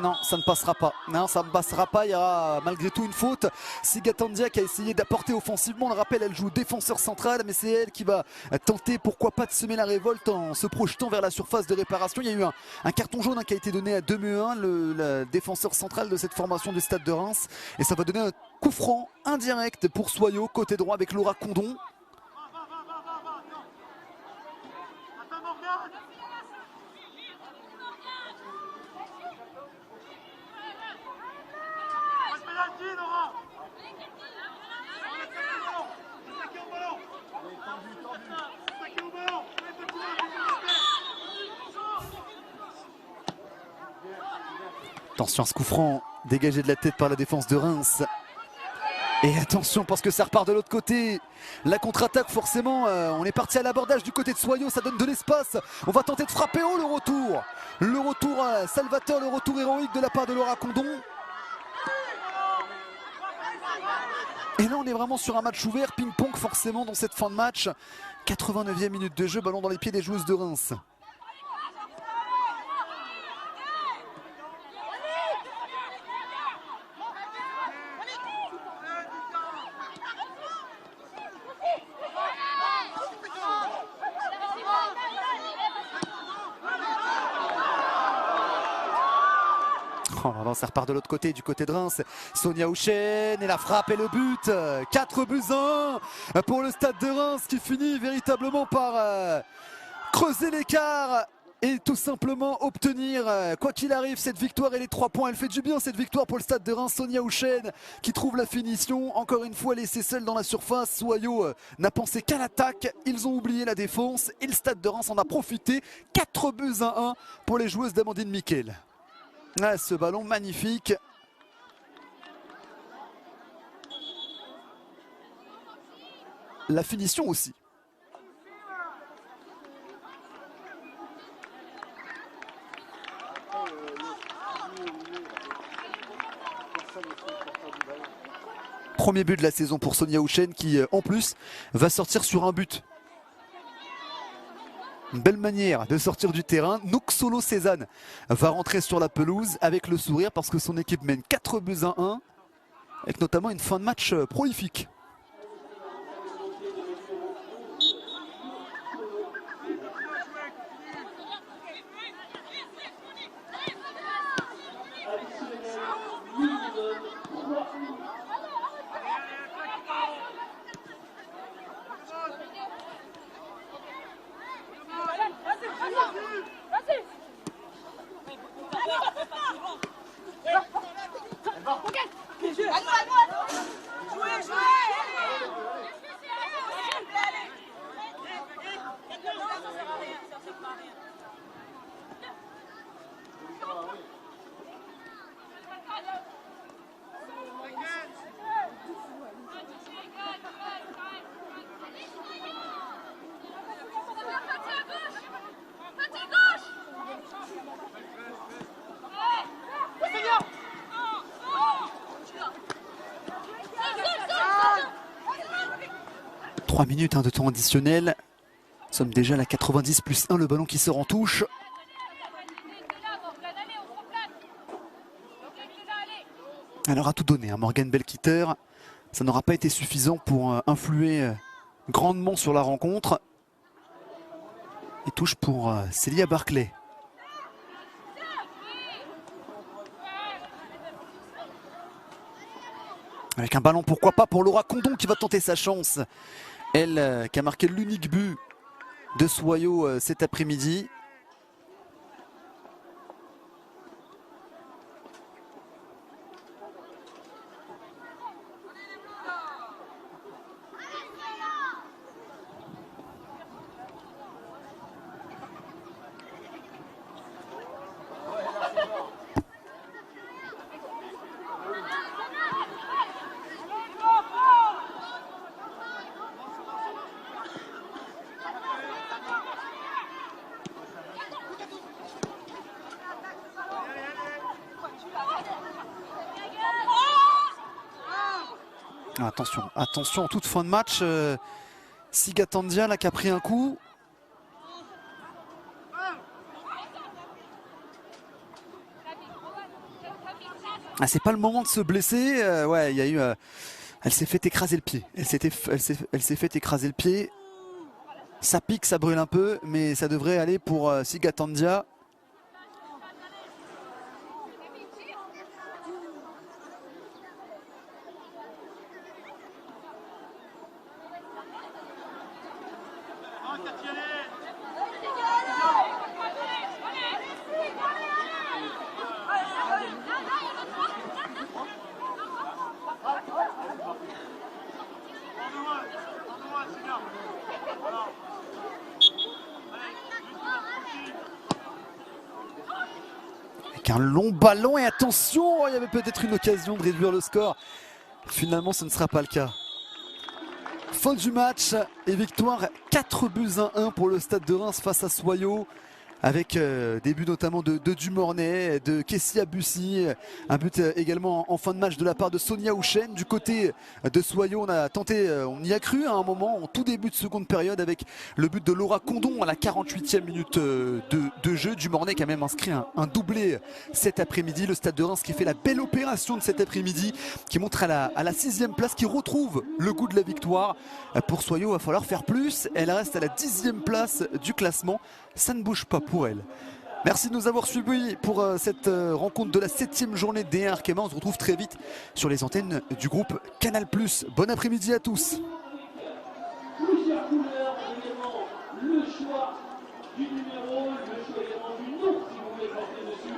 Non, ça ne passera pas. Non, ça ne passera pas. Il y aura malgré tout une faute. Sigatandia qui a essayé d'apporter offensivement. On le rappelle, elle joue défenseur central, mais c'est elle qui va tenter, pourquoi pas, de semer la révolte en se projetant vers la surface de réparation. Il y a eu un carton jaune qui a été donné à 2-1, le défenseur central de cette formation du Stade de Reims. Et ça va donner un coup franc indirect pour Soyaux, côté droit avec Laura Condon. Attention à ce coup franc dégagé de la tête par la défense de Reims. Et attention parce que ça repart de l'autre côté. La contre-attaque forcément, on est parti à l'abordage du côté de Soyaux, ça donne de l'espace. On va tenter de frapper haut le retour. Le retour salvateur, le retour héroïque de la part de Laura Condon. Et là on est vraiment sur un match ouvert, ping-pong forcément dans cette fin de match. 89e minute de jeu, ballon dans les pieds des joueuses de Reims. Oh là là, ça repart de l'autre côté, du côté de Reims. Sonia Houchen et la frappe et le but. 4-1 pour le Stade de Reims qui finit véritablement par creuser l'écart et tout simplement obtenir, quoi qu'il arrive, cette victoire et les 3 points. Elle fait du bien cette victoire pour le Stade de Reims. Sonia Houchen qui trouve la finition. Encore une fois laissée seule dans la surface. Soyaux n'a pensé qu'à l'attaque. Ils ont oublié la défense et le Stade de Reims en a profité. 4-1 pour les joueuses d'Amandine Miquel. Ah, ce ballon magnifique. La finition aussi. Premier but de la saison pour Sonia Houchen qui en plus va sortir sur un but. Une belle manière de sortir du terrain. Noxolo Cézanne va rentrer sur la pelouse avec le sourire parce que son équipe mène 4-1 avec notamment une fin de match prolifique. Minutes de temps additionnel. Nous sommes déjà à la 90+1, le ballon qui sort en touche. Alors à tout donner, hein, Morgane Belkiter, ça n'aura pas été suffisant pour influer grandement sur la rencontre. Et touche pour Célia Barclay. Avec un ballon, pourquoi pas, pour Laura Condon qui va tenter sa chance. Elle qui a marqué l'unique but de Soyaux cet après-midi. Attention, attention en toute fin de match. Sigatandia là qui a pris un coup. Ah, c'est pas le moment de se blesser. Ouais, il y a eu. Elle s'est fait écraser le pied. Elle s'est fait écraser le pied. Ça pique, ça brûle un peu, mais ça devrait aller pour Sigatandia. Avec un long ballon et attention, il y avait peut-être une occasion de réduire le score. Finalement, ce ne sera pas le cas. Fin du match et victoire 4-1 pour le Stade de Reims face à Soyaux. Avec des buts notamment de Dumornay, de Kessia Bussi, un but également en fin de match de la part de Sonia Houchen. Du côté de Soyaux, on a tenté, on y a cru à un moment, en tout début de seconde période, avec le but de Laura Condon à la 48e minute de jeu. Dumornay qui a même inscrit un doublé cet après-midi. Le Stade de Reims qui fait la belle opération de cet après-midi, qui montre à la 6e place, qui retrouve le goût de la victoire. Pour Soyaux, il va falloir faire plus. Elle reste à la 10e place du classement. Ça ne bouge pas pour elle. Merci de nous avoir suivis pour cette rencontre de la 7e journée des Arkema. On se retrouve très vite sur les antennes du groupe Canal+. Bon après-midi à tous. Plusieurs couleurs, également le choix du numéro, le choix également du nom si vous voulez porter dessus.